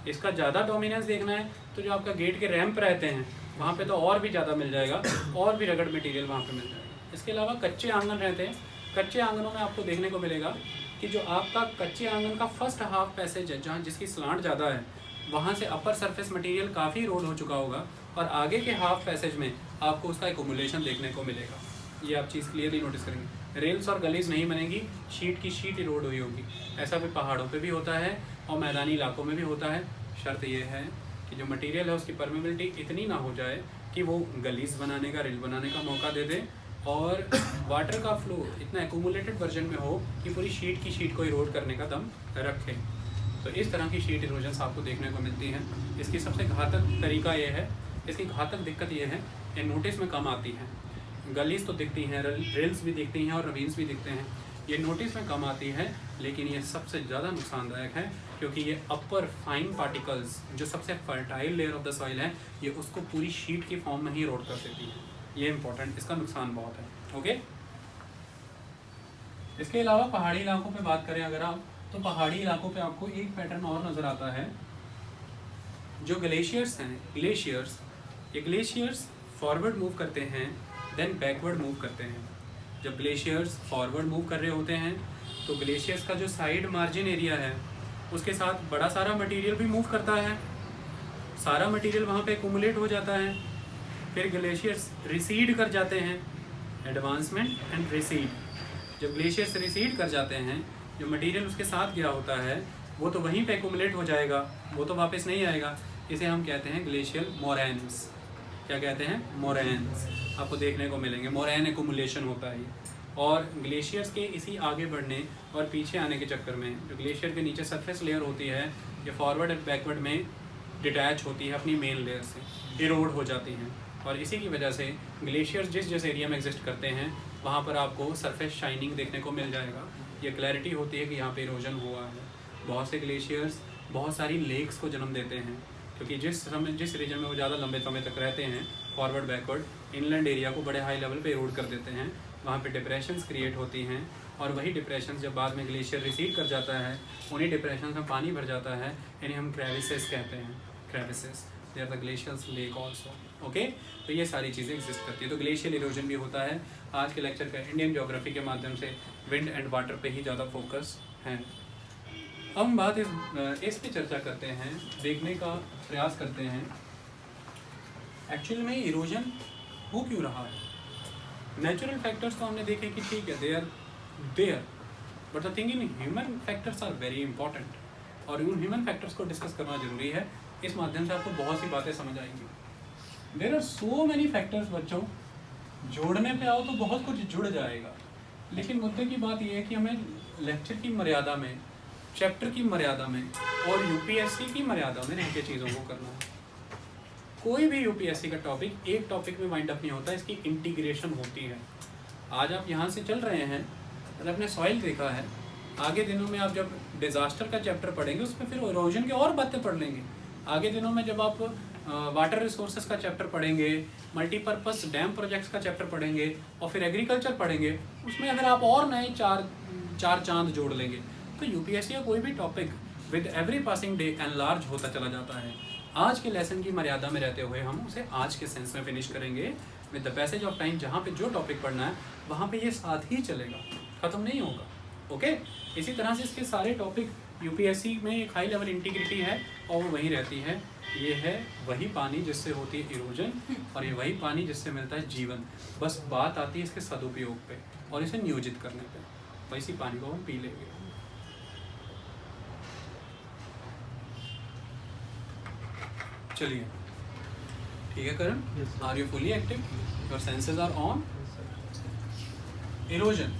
Speaker 1: इसका ज़्यादा डोमिनेंस देखना है तो जो आपका गेट के रैंप रहते हैं वहाँ पे तो और भी ज़्यादा मिल जाएगा, और भी रगड़ मटेरियल वहाँ पे मिल जाएगा। इसके अलावा कच्चे आंगन रहते हैं, कच्चे आंगनों में आपको देखने को मिलेगा कि जो आपका कच्चे आंगन का फर्स्ट हाफ पैसेज है जहाँ जिसकी स्लांट ज़्यादा है, वहाँ से अपर सरफेस मटेरियल काफ़ी रोड हो चुका होगा और आगे के हाफ पैसेज में आपको उसका एकोमुलेशन देखने को मिलेगा। ये आप चीज़ क्लियरली नोटिस करेंगे। रेल्स और गलीज नहीं बनेगी, शीट की शीट इरोड हुई होगी। ऐसा भी पहाड़ों पे भी होता है और मैदानी इलाकों में भी होता है। शर्त ये है कि जो मटेरियल है उसकी परमेबिलिटी इतनी ना हो जाए कि वो गलीज बनाने का, रेल बनाने का मौका दे दे, और वाटर का फ्लो इतना एकोमुलेटेड वर्जन में हो कि पूरी शीट की शीट को इरोड करने का दम रखे। तो इस तरह की शीट इरोजन्स आपको देखने को मिलती हैं। इसकी सबसे घातक तरीका ये है, इसकी घातक दिक्कत ये है, ये नोटिस में कम आती हैं। गलीज तो दिखती हैं, रेल्स भी दिखती हैं और रवीन्स भी दिखते हैं, ये नोटिस में कम आती है, लेकिन ये सबसे ज़्यादा नुकसानदायक है क्योंकि ये अपर फाइन पार्टिकल्स जो सबसे fertile layer of the soil है, ये उसको पूरी शीट की फॉर्म में ही रोड कर देती है। ये इंपॉर्टेंट, इसका नुकसान बहुत है। ओके, इसके अलावा पहाड़ी इलाकों पे बात करें अगर आप, तो पहाड़ी इलाकों पे आपको एक पैटर्न और नज़र आता है। जो ग्लेशियर्स हैं, ये ग्लेशियर्स फॉरवर्ड मूव करते हैं, देन बैकवर्ड मूव करते हैं। जब ग्लेशियर्स फॉरवर्ड मूव कर रहे होते हैं तो ग्लेशियर्स का जो साइड मार्जिन एरिया है उसके साथ बड़ा सारा मटेरियल भी मूव करता है, सारा मटेरियल वहाँ पे एक्यूमुलेट हो जाता है। फिर ग्लेशियर्स रिसीड कर जाते हैं, एडवांसमेंट एंड रिसीड। जब ग्लेशियर्स रिसीड कर जाते हैं, जो मटेरियल उसके साथ गया होता है वो तो वहीं पे एक्यूमुलेट हो जाएगा, वो तो वापस नहीं आएगा। इसे हम कहते हैं ग्लेशियल मोरैन्स। क्या कहते हैं? मोरैन्स। आपको देखने को मिलेंगे, मोरैन एक्यूमुलेशन होता है। और ग्लेशियर्स के इसी आगे बढ़ने और पीछे आने के चक्कर में जो ग्लेशियर के नीचे सरफेस लेयर होती है, ये फॉरवर्ड एंड बैकवर्ड में डिटैच होती है अपनी मेन लेयर से, इरोड हो जाती हैं। और इसी की वजह से ग्लेशियर्स जिस एरिया में एग्जिस्ट करते हैं वहाँ पर आपको सरफेस शाइनिंग देखने को मिल जाएगा। ये क्लैरिटी होती है कि यहाँ पे इरोजन हुआ है। बहुत से ग्लेशियर्स बहुत सारी लेक्स को जन्म देते हैं क्योंकि जिस रीजन में वो ज़्यादा लंबे समय तक रहते हैं, फॉरवर्ड बैकवर्ड इनलैंड एरिया को बड़े हाई लेवल पे इरोड कर देते हैं। वहाँ पे डिप्रेशंस क्रिएट होती हैं और वही डिप्रेशंस जब बाद में ग्लेशियर रिसीड कर जाता है, उन्हीं डिप्रेशंस में पानी भर जाता है, इन्हें हम क्रेविसेस कहते हैं। Crevasses, they are the glaciers lake also. Okay, तो ये सारी चीज़ें एग्जिस्ट करती है। तो ग्लेशियल इरोजन भी होता है। आज के लेक्चर का इंडियन ज्योग्राफी के माध्यम से विंड एंड वाटर पे ही ज़्यादा फोकस है। अब हम बात इस पे चर्चा करते हैं, देखने का प्रयास करते हैं एक्चुअल में इरोजन हो क्यों रहा है। नेचुरल फैक्टर्स तो हमने देखे कि ठीक है, they are there, but the thing in human factors are very important और उन ह्यूमन फैक्टर्स को डिस्कस करना जरूरी है। इस माध्यम से आपको बहुत सी बातें समझ आएंगी। There are so many factors बच्चों, जोड़ने पे आओ तो बहुत कुछ जुड़ जाएगा, लेकिन मुद्दे की बात यह है कि हमें लेक्चर की मर्यादा में, चैप्टर की मर्यादा में और यूपीएससी की मर्यादा में रह के चीज़ों को करना है। कोई भी यूपीएससी का टॉपिक एक टॉपिक में वाइंड अप नहीं होता, इसकी इंटीग्रेशन होती है। आज आप यहाँ से चल रहे हैं, मतलब आपने सॉइल देखा है, आगे दिनों में आप जब डिज़ास्टर का चैप्टर पढ़ेंगे उसमें फिर इरोजन की और बातें पढ़ लेंगे। आगे दिनों में जब आप वाटर रिसोर्सेज का चैप्टर पढ़ेंगे, मल्टीपर्पस डैम प्रोजेक्ट्स का चैप्टर पढ़ेंगे और फिर एग्रीकल्चर पढ़ेंगे, उसमें अगर आप और नए चार चांद जोड़ लेंगे तो यूपीएससी का कोई भी topic with every passing day enlarge होता चला जाता है। आज के लेसन की मर्यादा में रहते हुए हम उसे आज के सेंस में फिनिश करेंगे। With the passage of time जहाँ पे जो टॉपिक पढ़ना है वहाँ पे ये साथ ही चलेगा, ख़त्म नहीं होगा। ओके, इसी तरह से इसके सारे टॉपिक यूपीएससी में एक हाई लेवल इंटीग्रिटी है और वो वहीं रहती है। ये है वही पानी जिससे होती है इरोजन और ये वही पानी जिससे मिलता है जीवन। बस बात आती है इसके सदुपयोग पे और इसे नियोजित करने पे, वैसी पानी को हम पी लेंगे। चलिए, ठीक है Karan, are you fully active? Your senses are on? Erosion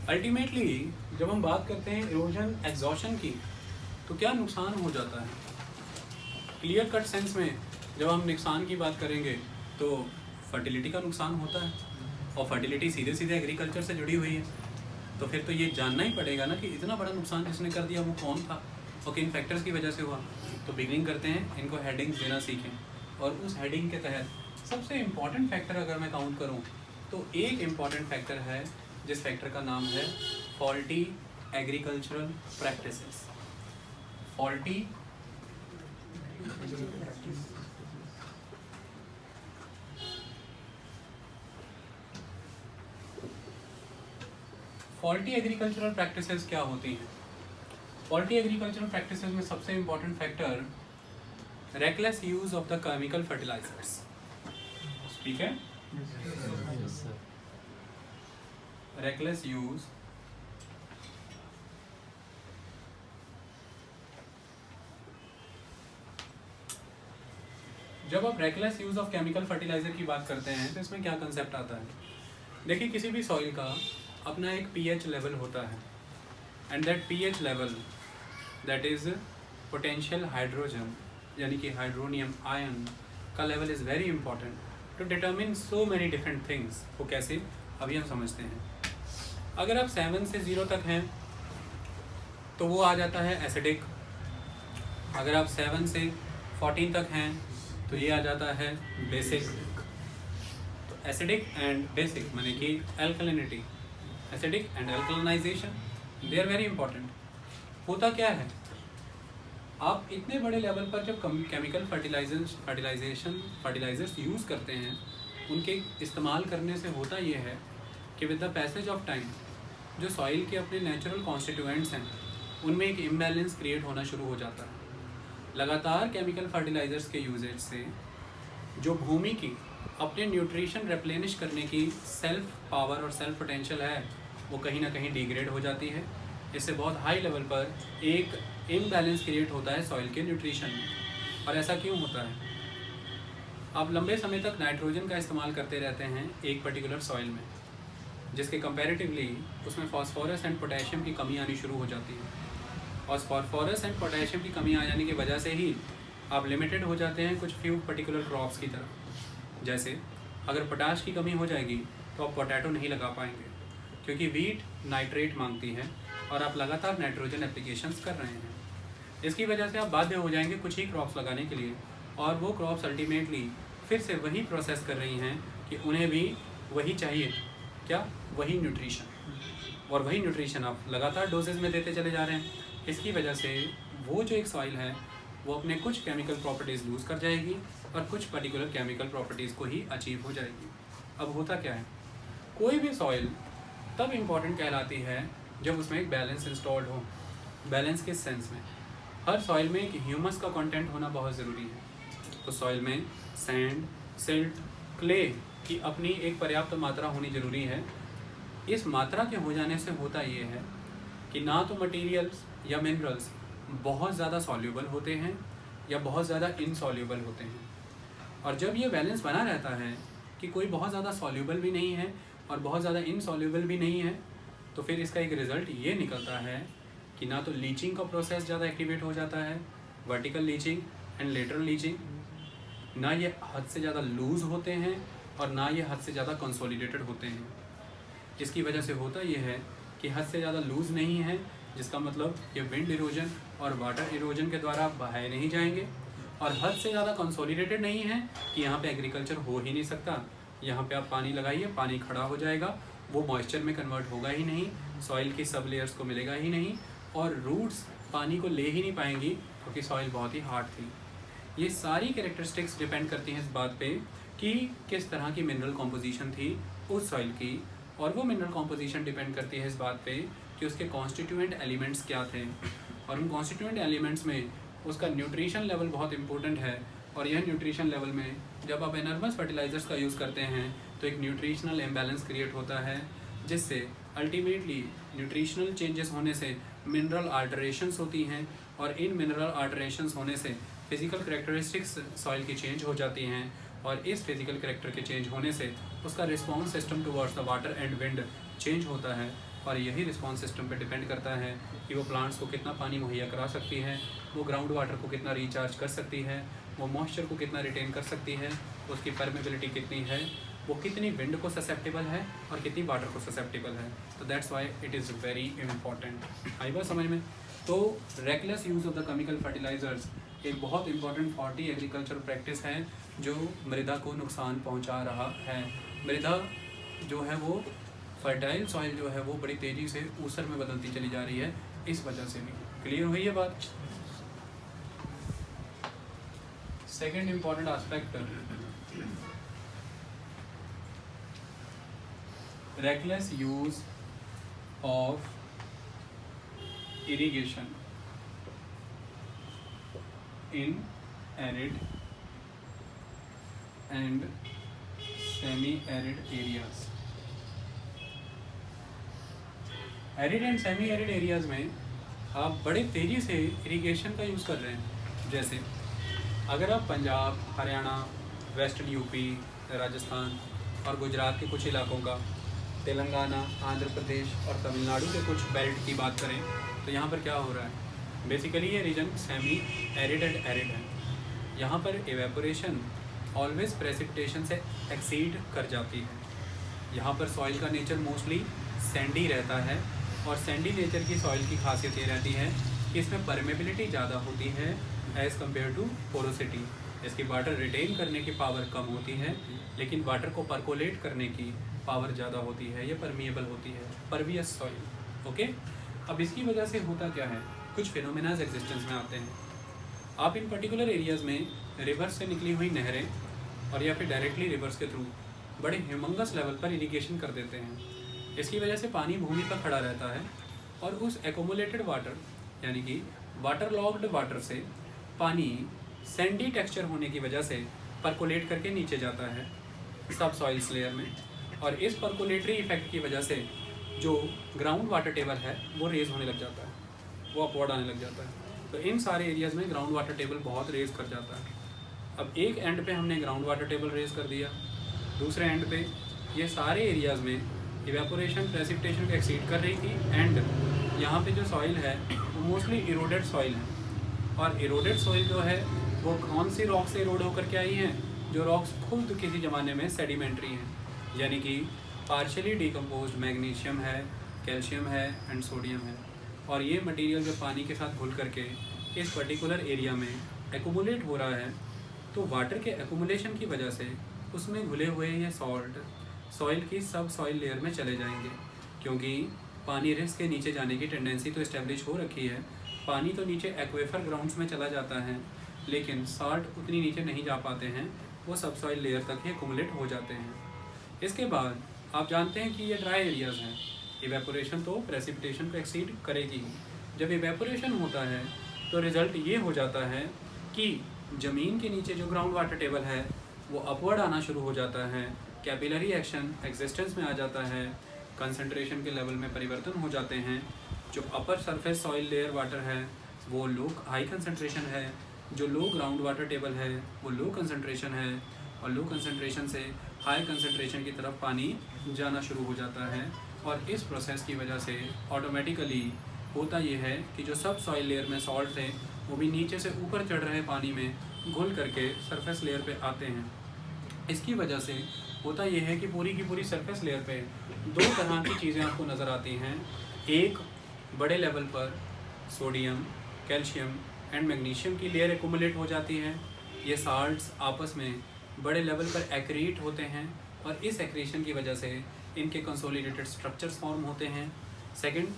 Speaker 1: ultimately जब हम बात करते हैं इरोजन एग्जॉशन की तो क्या नुकसान हो जाता है। क्लियर कट सेंस में जब हम नुकसान की बात करेंगे तो फर्टिलिटी का नुकसान होता है और फर्टिलिटी सीधे सीधे एग्रीकल्चर से जुड़ी हुई है। तो फिर तो ये जानना ही पड़ेगा ना कि इतना बड़ा नुकसान जिसने कर दिया वो कौन था और किन फैक्टर्स की वजह से हुआ। तो बिगिनिंग करते हैं, इनको हेडिंग्स देना सीखें और उस हेडिंग के तहत सबसे इम्पॉर्टेंट फैक्टर अगर मैं काउंट करूं तो एक इम्पॉर्टेंट फैक्टर है जिस फैक्टर का नाम है faulty agricultural practices. Faulty agricultural practices क्या होती हैं? फॉल्टी एग्रीकल्चरल प्रैक्टिसेस में सबसे important factor reckless use of the chemical fertilisers. ठीक है, रेकलेस यूज जब आप reckless use of chemical fertiliser की बात करते हैं तो इसमें क्या कंसेप्ट आता है? देखिए, किसी भी सॉइल का अपना एक पीएच लेवल होता है and that pH level that is potential hydrogen यानी कि हाइड्रोनियम आयन का level is very important to determine so many different things. वो कैसे, अभी हम समझते हैं। अगर आप 7 से 0 तक हैं तो वो आ जाता है एसिडिक। अगर आप 7 से 14 तक हैं तो ये आ जाता है बेसिक। तो एसिडिक एंड बेसिक माने कि alkalinity, acidic and alkalinization, they are very important. होता क्या है, आप इतने बड़े लेवल पर जब केमिकल फर्टिलाइजर्स यूज़ करते हैं, उनके इस्तेमाल करने से होता ये है कि with the passage of time जो सॉइल के अपने नेचुरल कॉन्स्टिट्यूएंट्स हैं उनमें एक इम्बैलेंस क्रिएट होना शुरू हो जाता है। लगातार केमिकल फर्टिलाइजर्स के यूजेज से जो भूमि की अपने न्यूट्रिशन रिप्लेनिश करने की सेल्फ पावर और सेल्फ पोटेंशियल है वो कहीं ना कहीं डिग्रेड हो जाती है। इससे बहुत हाई लेवल पर एक इम्बैलेंस क्रिएट होता है सॉइल के न्यूट्रिशन में। और ऐसा क्यों होता है? आप लंबे समय तक नाइट्रोजन का इस्तेमाल करते रहते हैं एक पर्टिकुलर सॉइल में, जिसके कंपैरेटिवली उसमें फास्फोरस एंड पोटेशियम की कमी आनी शुरू हो जाती है। और फास्फोरस एंड पोटेशियम की कमी आ जाने की वजह से ही आप लिमिटेड हो जाते हैं कुछ फ्यू पर्टिकुलर क्रॉप्स की तरफ। जैसे अगर पोटाश की कमी हो जाएगी तो आप पोटैटो नहीं लगा पाएंगे, क्योंकि वीट नाइट्रेट मांगती है और आप लगातार नाइट्रोजन एप्लीकेशंस कर रहे हैं। इसकी वजह से आप बाध्य हो जाएंगे कुछ ही क्रॉप्स लगाने के लिए, और वो क्रॉप्स अल्टीमेटली फिर से वही प्रोसेस कर रही हैं कि उन्हें भी वही चाहिए, क्या, वही न्यूट्रिशन, और वही न्यूट्रिशन आप लगातार डोजेज में देते चले जा रहे हैं। इसकी वजह से वो जो एक सॉइल है वो अपने कुछ केमिकल प्रॉपर्टीज़ लूज़ कर जाएगी और कुछ पर्टिकुलर केमिकल प्रॉपर्टीज़ को ही अचीव हो जाएगी। अब होता क्या है, कोई भी सॉइल तब इम्पॉर्टेंट कहलाती है जब उसमें एक बैलेंस इंस्टॉल्ड हो। बैलेंस किस सेंस में? हर सॉइल में एक ह्यूमस का कंटेंट होना बहुत ज़रूरी है। उस सॉइल में सैंड, सिल्ट, क्ले की अपनी एक पर्याप्त मात्रा होनी ज़रूरी है। इस मात्रा के हो जाने से होता ये है कि ना तो मटेरियल्स या मिनरल्स बहुत ज़्यादा सॉल्यूबल होते हैं या बहुत ज़्यादा इनसॉल्यूबल होते हैं। और जब ये बैलेंस बना रहता है कि कोई बहुत ज़्यादा सॉल्यूबल भी नहीं है और बहुत ज़्यादा इनसॉल्यूबल भी नहीं है, तो फिर इसका एक रिज़ल्ट ये निकलता है कि ना तो लीचिंग का प्रोसेस ज़्यादा एक्टिवेट हो जाता है, vertical leaching and lateral leaching, ना ये हद से ज़्यादा लूज़ होते हैं और ना ये हद से ज़्यादा कंसोलिडेटेड होते हैं। इसकी वजह से होता ये है कि हद से ज़्यादा लूज़ नहीं है, जिसका मतलब ये विंड इरोजन और वाटर इरोजन के द्वारा बहाए नहीं जाएंगे, और हद से ज़्यादा कंसोलिडेटेड नहीं है कि यहाँ पे एग्रीकल्चर हो ही नहीं सकता। यहाँ पे आप पानी लगाइए, पानी खड़ा हो जाएगा, वो मॉइस्चर में कन्वर्ट होगा ही नहीं, सॉइल की सब लेयर्स को मिलेगा ही नहीं, और रूट्स पानी को ले ही नहीं पाएंगी क्योंकि सॉइल बहुत ही हार्ड थी। ये सारी कैरेक्टरिस्टिक्स डिपेंड करती हैं इस बात पे कि किस तरह की मिनरल कॉम्पोजिशन थी उस सॉइल की, और वो मिनरल कॉम्पोजिशन डिपेंड करती है इस बात पे कि उसके कॉन्स्टिट्यूएंट एलिमेंट्स क्या थे, और उन कॉन्स्टिट्यूएंट एलिमेंट्स में उसका न्यूट्रिशन लेवल बहुत इंपॉर्टेंट है। और यह न्यूट्रिशन लेवल में जब आप एनर्मस फर्टिलाइजर्स का यूज़ करते हैं तो एक न्यूट्रिशनल इम्बैलेंस क्रिएट होता है, जिससे अल्टीमेटली न्यूट्रिशनल चेंजेस होने से मिनरल अल्टरेशंस होती हैं, और इन मिनरल अल्टरेशंस होने से फिजिकल कैरेक्टरिस्टिक्स सॉइल की चेंज हो जाती हैं, और इस फिजिकल कैरेक्टर के चेंज होने से उसका response system towards the water and wind change होता है। और यही रिस्पॉन्स सिस्टम पे डिपेंड करता है कि वो प्लांट्स को कितना पानी मुहैया करा सकती है, वो ग्राउंड वाटर को कितना रिचार्ज कर सकती है, वो मॉइस्चर को कितना रिटेन कर सकती है, उसकी परमेबिलिटी कितनी है, वो कितनी विंड को ससेप्टेबल है और कितनी वाटर को ससेप्टेबल है। तो that's why it is very important. आई बात समझ में? तो reckless use of the chemical fertilizers एक बहुत इंपॉर्टेंट 40 एग्रीकल्चर प्रैक्टिस है जो मृदा को नुकसान पहुंचा रहा है। मृदा जो है वो फर्टाइल सॉइल जो है वो बड़ी तेज़ी से ऊसर में बदलती चली जा रही है, इस वजह से भी। क्लियर हुई ये बात? Second important aspect, reckless use of irrigation in arid and semi-arid areas। Arid and semi arid areas में आप बड़े तेज़ी से इरिगेशन का यूज़ कर रहे हैं। जैसे अगर आप पंजाब, हरियाणा, वेस्टर्न यूपी, राजस्थान और गुजरात के कुछ इलाकों का, तेलंगाना, आंध्र प्रदेश और तमिलनाडु के कुछ बेल्ट की बात करें तो यहाँ पर क्या हो रहा है? बेसिकली ये region semi arid and arid है। यहाँ पर एवेपोरेशन ऑलवेज प्रेसिपिटेशन से एक्सीड कर जाती है। यहाँ पर सॉइल का नेचर मोस्टली सैंडी रहता है और सैंडी नेचर की सॉइल की खासियत ये रहती है कि इसमें परमेबिलिटी ज़्यादा होती है एज़ कम्पेयर टू पोरोसिटी। इसकी वाटर रिटेन करने की पावर कम होती है, लेकिन वाटर को परकोलेट करने की पावर ज़्यादा होती है, ये परमिएबल होती है, परवियस सॉइल। ओके, अब इसकी वजह से होता क्या है? कुछ फिनोमेनाज एग्जिस्टेंस में आते हैं। आप इन पर्टिकुलर एरियाज़ में रिवर्स से निकली हुई नहरें और या फिर डायरेक्टली रिवर्स के थ्रू बड़े ह्यूमंगस लेवल पर इरिगेशन कर देते हैं। इसकी वजह से पानी भूमि पर खड़ा रहता है और उस एक्यूमुलेटेड वाटर यानी कि वाटर लॉग्ड वाटर से पानी सैंडी टेक्सचर होने की वजह से परकोलेट करके नीचे जाता है सब सॉइल्स लेयर में, और इस परकोलेटरी इफेक्ट की वजह से जो ग्राउंड वाटर टेबल है वो रेज होने लग जाता है, वो अपवर्ड आने लग जाता है। तो इन सारे एरियाज़ में ग्राउंड वाटर टेबल बहुत रेज कर जाता है। अब एक एंड पे हमने ग्राउंड वाटर टेबल रेज कर दिया, दूसरे एंड पे ये सारे एरियाज़ में इवेपोरेशन प्रेसिपिटेशन को एक्सीड कर रही थी, एंड यहाँ पे जो सॉइल है वो मोस्टली इरोडेड सॉइल है। और इरोडेड सॉइल जो है वो कौन सी रॉक से इरोड होकर के आई हैं? जो रॉक्स खुद किसी ज़माने में सेडिमेंट्री हैं, यानी कि पार्शियली डिकम्पोज्ड मैग्नीशियम है, कैल्शियम है एंड सोडियम है। और ये मटेरियल जब पानी के साथ घुल करके इस पर्टिकुलर एरिया में एक्यूमुलेट हो रहा है तो वाटर के एक्यूमुलेशन की वजह से उसमें घुले हुए ये सॉल्ट सॉइल की सब सॉइल लेयर में चले जाएंगे, क्योंकि पानी रिस्क के नीचे जाने की टेंडेंसी तो इस्टेब्लिश हो रखी है। पानी तो नीचे एक्वेफर ग्राउंड्स में चला जाता है, लेकिन सॉल्ट उतनी नीचे नहीं जा पाते हैं, वो सब सॉइल लेयर तक ही एक्यूमुलेट हो जाते हैं। इसके बाद आप जानते हैं कि ये ड्राई एरियाज़ हैं, इवेपोरेशन तो प्रेसिपिटेशन को एक्सीड करेगी। जब इवेपोरेशन होता है तो रिज़ल्ट ये हो जाता है कि ज़मीन के नीचे जो ग्राउंड वाटर टेबल है वो अपवर्ड आना शुरू हो जाता है, कैपिलरी एक्शन एग्जिस्टेंस में आ जाता है, कंसंट्रेशन के लेवल में परिवर्तन हो जाते हैं। जो upper surface soil layer water है वो लो हाई कंसंट्रेशन है, जो लो ग्राउंड वाटर टेबल है वो लो कंसंट्रेशन है, और लो कंसंट्रेशन से हाई कंसंट्रेशन की तरफ पानी जाना शुरू हो जाता है। और इस प्रोसेस की वजह से ऑटोमेटिकली होता ये है कि जो सब सॉइल लेयर में सॉल्ट थे वो भी नीचे से ऊपर चढ़ रहे पानी में घुल करके सरफेस लेयर पे आते हैं। इसकी वजह से होता ये है कि पूरी की पूरी सरफेस लेयर पे दो तरह की चीज़ें आपको नज़र आती हैं। एक, बड़े लेवल पर सोडियम, कैल्शियम एंड मैग्नीशियम की लेयर एक्यूमुलेट हो जाती है। ये साल्ट्स आपस में बड़े लेवल पर एक्रीट होते हैं और इस एक्रीशन की वजह से इनके कंसोलिडेटेड स्ट्रक्चर्स फॉर्म होते हैं। सेकंड,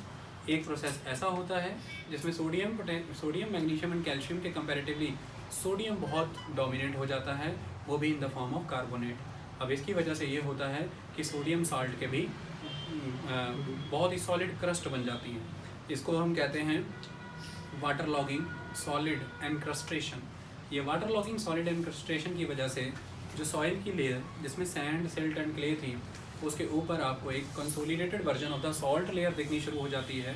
Speaker 1: एक प्रोसेस ऐसा होता है जिसमें सोडियम मैग्नीशियम एंड कैल्शियम के कंपैरेटिवली सोडियम बहुत डोमिनेट हो जाता है, वो भी इन द फॉर्म ऑफ कार्बोनेट। अब इसकी वजह से ये होता है कि सोडियम साल्ट के भी बहुत ही सॉलिड क्रस्ट बन जाती हैं। इसको हम कहते हैं वाटर लॉगिंग सॉलिड एनक्रस्टेशन। ये वाटर लॉगिंग सॉलिड एनक्रस्टेशन की वजह से जो सॉइल की लेयर जिसमें सैंड, सिल्ट एंड क्ले थी उसके ऊपर आपको एक consolidated version of the salt layer दिखनी शुरू हो जाती है।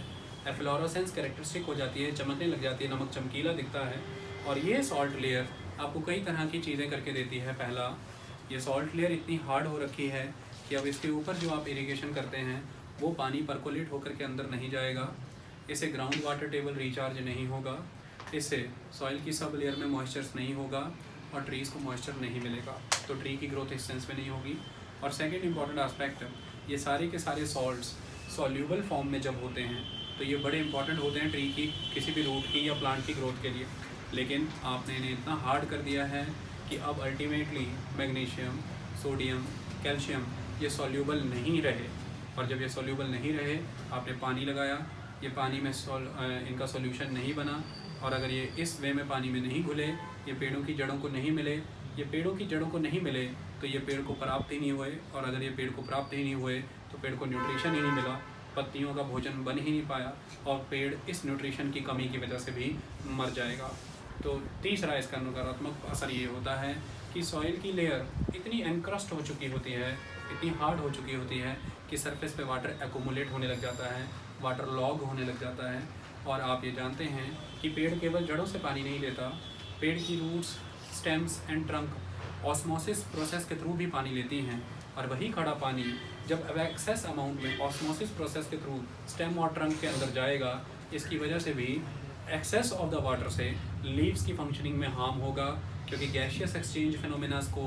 Speaker 1: एफ्लोरोसेंस कैरेक्टरिस्टिक हो जाती है, चमकने लग जाती है, नमक चमकीला दिखता है। और ये सॉल्ट लेयर आपको कई तरह की चीज़ें करके देती है। पहला, ये सॉल्ट लेयर इतनी हार्ड हो रखी है कि अब इसके ऊपर जो आप इरिगेशन करते हैं वो पानी परकोलेट होकर के अंदर नहीं जाएगा, इससे ग्राउंड वाटर टेबल रिचार्ज नहीं होगा, इससे सॉइल की सब लेयर में मॉइस्चर्स नहीं होगा और ट्रीज़ को मॉइस्चर नहीं मिलेगा, तो ट्री की ग्रोथ इस सेंस में नहीं होगी। और सेकंड इंपॉर्टेंट एस्पेक्ट, ये सारे के सारे सॉल्ट्स सॉल्यूबल फॉर्म में जब होते हैं तो ये बड़े इंपॉर्टेंट होते हैं ट्री की, किसी भी रूट की या प्लांट की ग्रोथ के लिए। लेकिन आपने इन्हें इतना हार्ड कर दिया है कि अब अल्टीमेटली मैग्नीशियम, सोडियम, कैल्शियम ये सॉल्यूबल नहीं रहे, और जब ये सॉल्यूबल नहीं रहे आपने पानी लगाया, ये पानी में इनका सॉल्यूशन नहीं बना, और अगर ये इस वे में पानी में नहीं घुले, ये पेड़ों की जड़ों को नहीं मिले, ये पेड़ों की जड़ों को नहीं मिले तो ये पेड़ को प्राप्त ही नहीं हुए, और अगर ये पेड़ को प्राप्त ही नहीं हुए तो पेड़ को न्यूट्रिशन ही नहीं मिला, पत्तियों का भोजन बन ही नहीं पाया, और पेड़ इस न्यूट्रिशन की कमी की वजह से भी मर जाएगा। तो तीसरा इसका नकारात्मक असर ये होता है कि सॉइल की लेयर इतनी एनक्रस्ट हो चुकी होती है, इतनी हार्ड हो चुकी होती है कि सरफेस पे वाटर एक्यूमुलेट होने लग जाता है, वाटर लॉग होने लग जाता है। और आप ये जानते हैं कि पेड़ केवल जड़ों से पानी नहीं लेता, पेड़ की roots, stems and trunk osmosis process के थ्रू भी पानी लेती हैं, और वही खड़ा पानी जब एक्सेस अमाउंट में ऑस्मोसिस प्रोसेस के थ्रू स्टेम और ट्रंक के अंदर जाएगा, इसकी वजह से भी एक्सेस ऑफ द वाटर से लीव्स की फंक्शनिंग में हार्म होगा, क्योंकि गैशियस एक्सचेंज फिनोमेनास को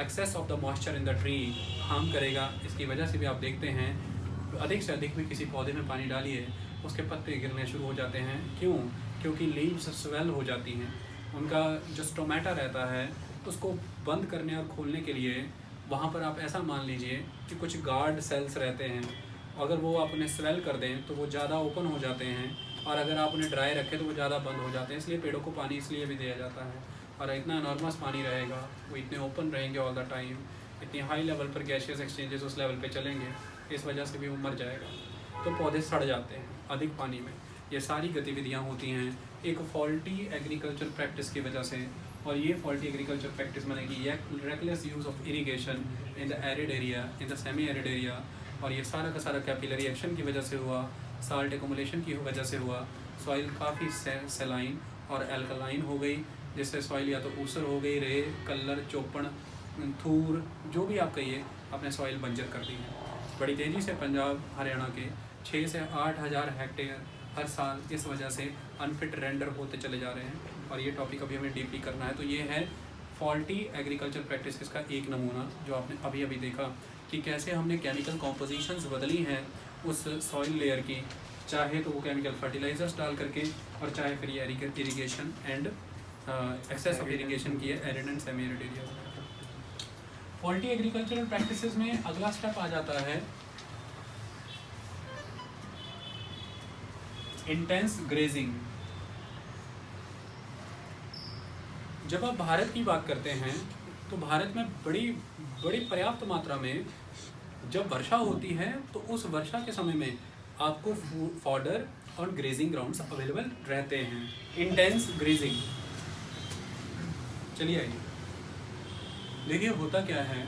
Speaker 1: excess of the moisture in the tree harm करेगा। इसकी वजह से भी आप देखते हैं अधिक से अधिक भी किसी पौधे में पानी डालिए उसके पत्ते गिरने शुरू हो जाते हैं। क्यों? क्योंकि लीव्स स्वेल हो जाती हैं, उनका जो स्टोमेटा रहता है उसको बंद करने और खोलने के लिए वहाँ पर आप ऐसा मान लीजिए कि कुछ गार्ड सेल्स रहते हैं, अगर वो आप उन्हें स्वेल कर दें तो वो ज़्यादा ओपन हो जाते हैं, और अगर आप उन्हें ड्राई रखें तो वो ज़्यादा बंद हो जाते हैं। इसलिए पेड़ों को पानी इसलिए भी दिया जाता है, और इतना नॉर्मस पानी रहेगा, वो इतने ओपन रहेंगे ऑल द टाइम, इतनी हाई लेवल पर गैशियस एक्सचेंजेस उस लेवल पे चलेंगे, इस वजह से भी वो मर जाएगा। तो पौधे सड़ जाते हैं अधिक पानी में। ये सारी गतिविधियाँ होती हैं एक फॉल्टी एग्रीकल्चर प्रैक्टिस की वजह से, और ये फॉल्टी एग्रीकल्चर प्रैक्टिस माने कि reckless use of irrigation in the arid area, in the semi arid area, और ये सारा का सारा कैपिलरी एक्शन की वजह से हुआ, साल्ट एकोमुलेशन की वजह से हुआ। सॉइल काफ़ी सेलाइन और एल्कलाइन हो गई, जिससे सॉइल या तो ऊसर हो गई, रे, कलर, चोपड़, थूर, जो भी आप कहिए, अपने सॉइल बंजर कर दी है। बड़ी तेज़ी से पंजाब हरियाणा के 6 से 8 हज़ार हेक्टेयर हर साल इस वजह से अनफिट रेंडर होते चले जा रहे हैं, और ये टॉपिक अभी हमें डीपली करना है। तो ये है फॉल्टी एग्रीकल्चर प्रैक्टिस का एक नमूना जो आपने अभी अभी देखा कि कैसे हमने केमिकल कॉम्पोजिशंस बदली हैं उस सॉइल लेयर की, चाहे तो वो केमिकल फर्टिलाइजर्स डाल करके, और चाहे फिर ये irrigation and excess of irrigation की है arid and semi arid areas में। फॉल्टी एग्रीकल्चरल प्रैक्टिसेस में अगला स्टेप आ जाता है इंटेंस ग्रेजिंग। जब आप भारत की बात करते हैं तो भारत में बड़ी पर्याप्त मात्रा में जब वर्षा होती है तो उस वर्षा के समय में आपको फॉडर और ग्रेजिंग ग्राउंड्स अवेलेबल रहते हैं। इंटेंस ग्रेजिंग, चलिए आइए देखिए होता क्या है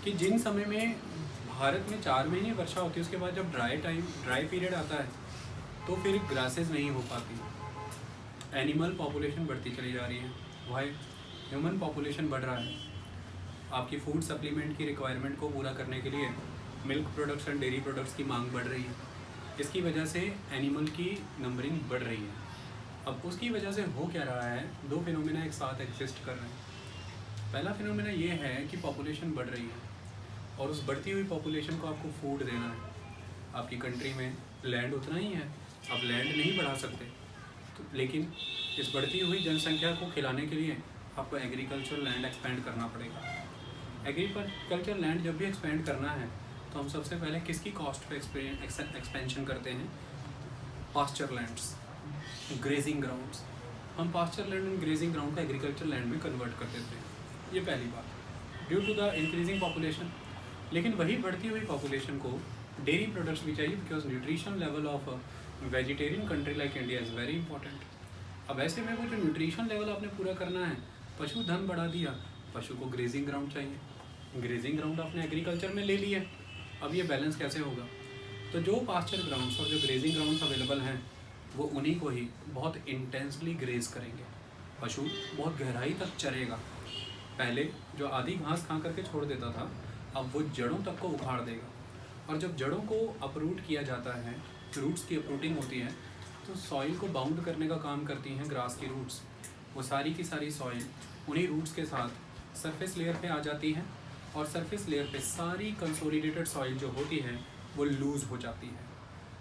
Speaker 1: कि जिन समय में भारत में 4 महीने वर्षा होती है, उसके बाद जब ड्राई पीरियड आता है तो फिर ग्रासेस नहीं हो पाती, एनिमल पॉपुलेशन बढ़ती चली जा रही है, वाई ह्यूमन पॉपुलेशन बढ़ रहा है। आपकी फूड सप्लीमेंट की रिक्वायरमेंट को पूरा करने के लिए milk products and dairy products की मांग बढ़ रही है, इसकी वजह से एनिमल की नंबरिंग बढ़ रही है। अब उसकी वजह से हो क्या रहा है, 2 फिनोमेना एक साथ एग्जिस्ट कर रहे हैं। पहला फिनोमेना ये है कि पॉपुलेशन बढ़ रही है, और उस बढ़ती हुई पॉपुलेशन को आपको फूड देना है। आपकी कंट्री में लैंड उतना ही है, आप लैंड नहीं बढ़ा सकते, तो लेकिन इस बढ़ती हुई जनसंख्या को खिलाने के लिए आपको एग्रीकल्चर लैंड एक्सपेंड करना पड़ेगा। एग्रीकल्चर लैंड जब भी एक्सपेंड करना है तो हम सबसे पहले किसकी कॉस्ट पे एक्सपेंशन करते हैं? Pasture lands, grazing grounds. हम pasture land and grazing ground को एग्रीकल्चर लैंड में कन्वर्ट कर देते हैं, ये पहली बात, due to the increasing population. लेकिन वही बढ़ती हुई पॉपुलेशन को डेयरी प्रोडक्ट्स भी चाहिए, because nutrition level of vegetarian country like India is very important. अब ऐसे में वो जो न्यूट्रिशन लेवल आपने पूरा करना है, पशु धन बढ़ा दिया, पशु को ग्रेजिंग ग्राउंड चाहिए, ग्रेजिंग ग्राउंड आपने एग्रीकल्चर में ले लिया, अब ये बैलेंस कैसे होगा? तो जो पास्चर ग्राउंड्स और जो ग्रेजिंग ग्राउंड्स अवेलेबल हैं वो उन्हीं को ही बहुत इंटेंसली ग्रेज करेंगे। पशु बहुत गहराई तक चरेगा, पहले जो आधी घास खा करके छोड़ देता था अब वो जड़ों तक को उखाड़ देगा, और जब जड़ों को अपरूट किया जाता है, रूट्स की अपरूटिंग होती है, तो सॉइल को बाउंड करने का काम करती हैं ग्रास की रूट्स। वो सारी की सारी सॉइल उन्हीं रूट्स के साथ सरफेस लेयर पे आ जाती है, और सरफेस लेयर पे सारी कंसोलिडेटेड सॉइल जो होती है वो लूज़ हो जाती है,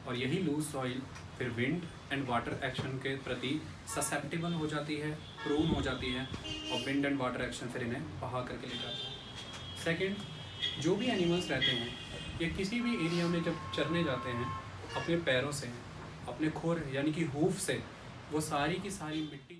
Speaker 1: और यही लूज सॉइल फिर विंड एंड वाटर एक्शन के प्रति ससेप्टिबल हो जाती है, प्रून हो जाती है और विंड एंड वाटर एक्शन फिर इन्हें बहा करके ले जाता है। सेकंड, जो भी एनिमल्स रहते हैं ये किसी भी एरिया में जब चरने जाते हैं अपने पैरों से, अपने खुर यानी कि हूफ से वो सारी की सारी मिट्टी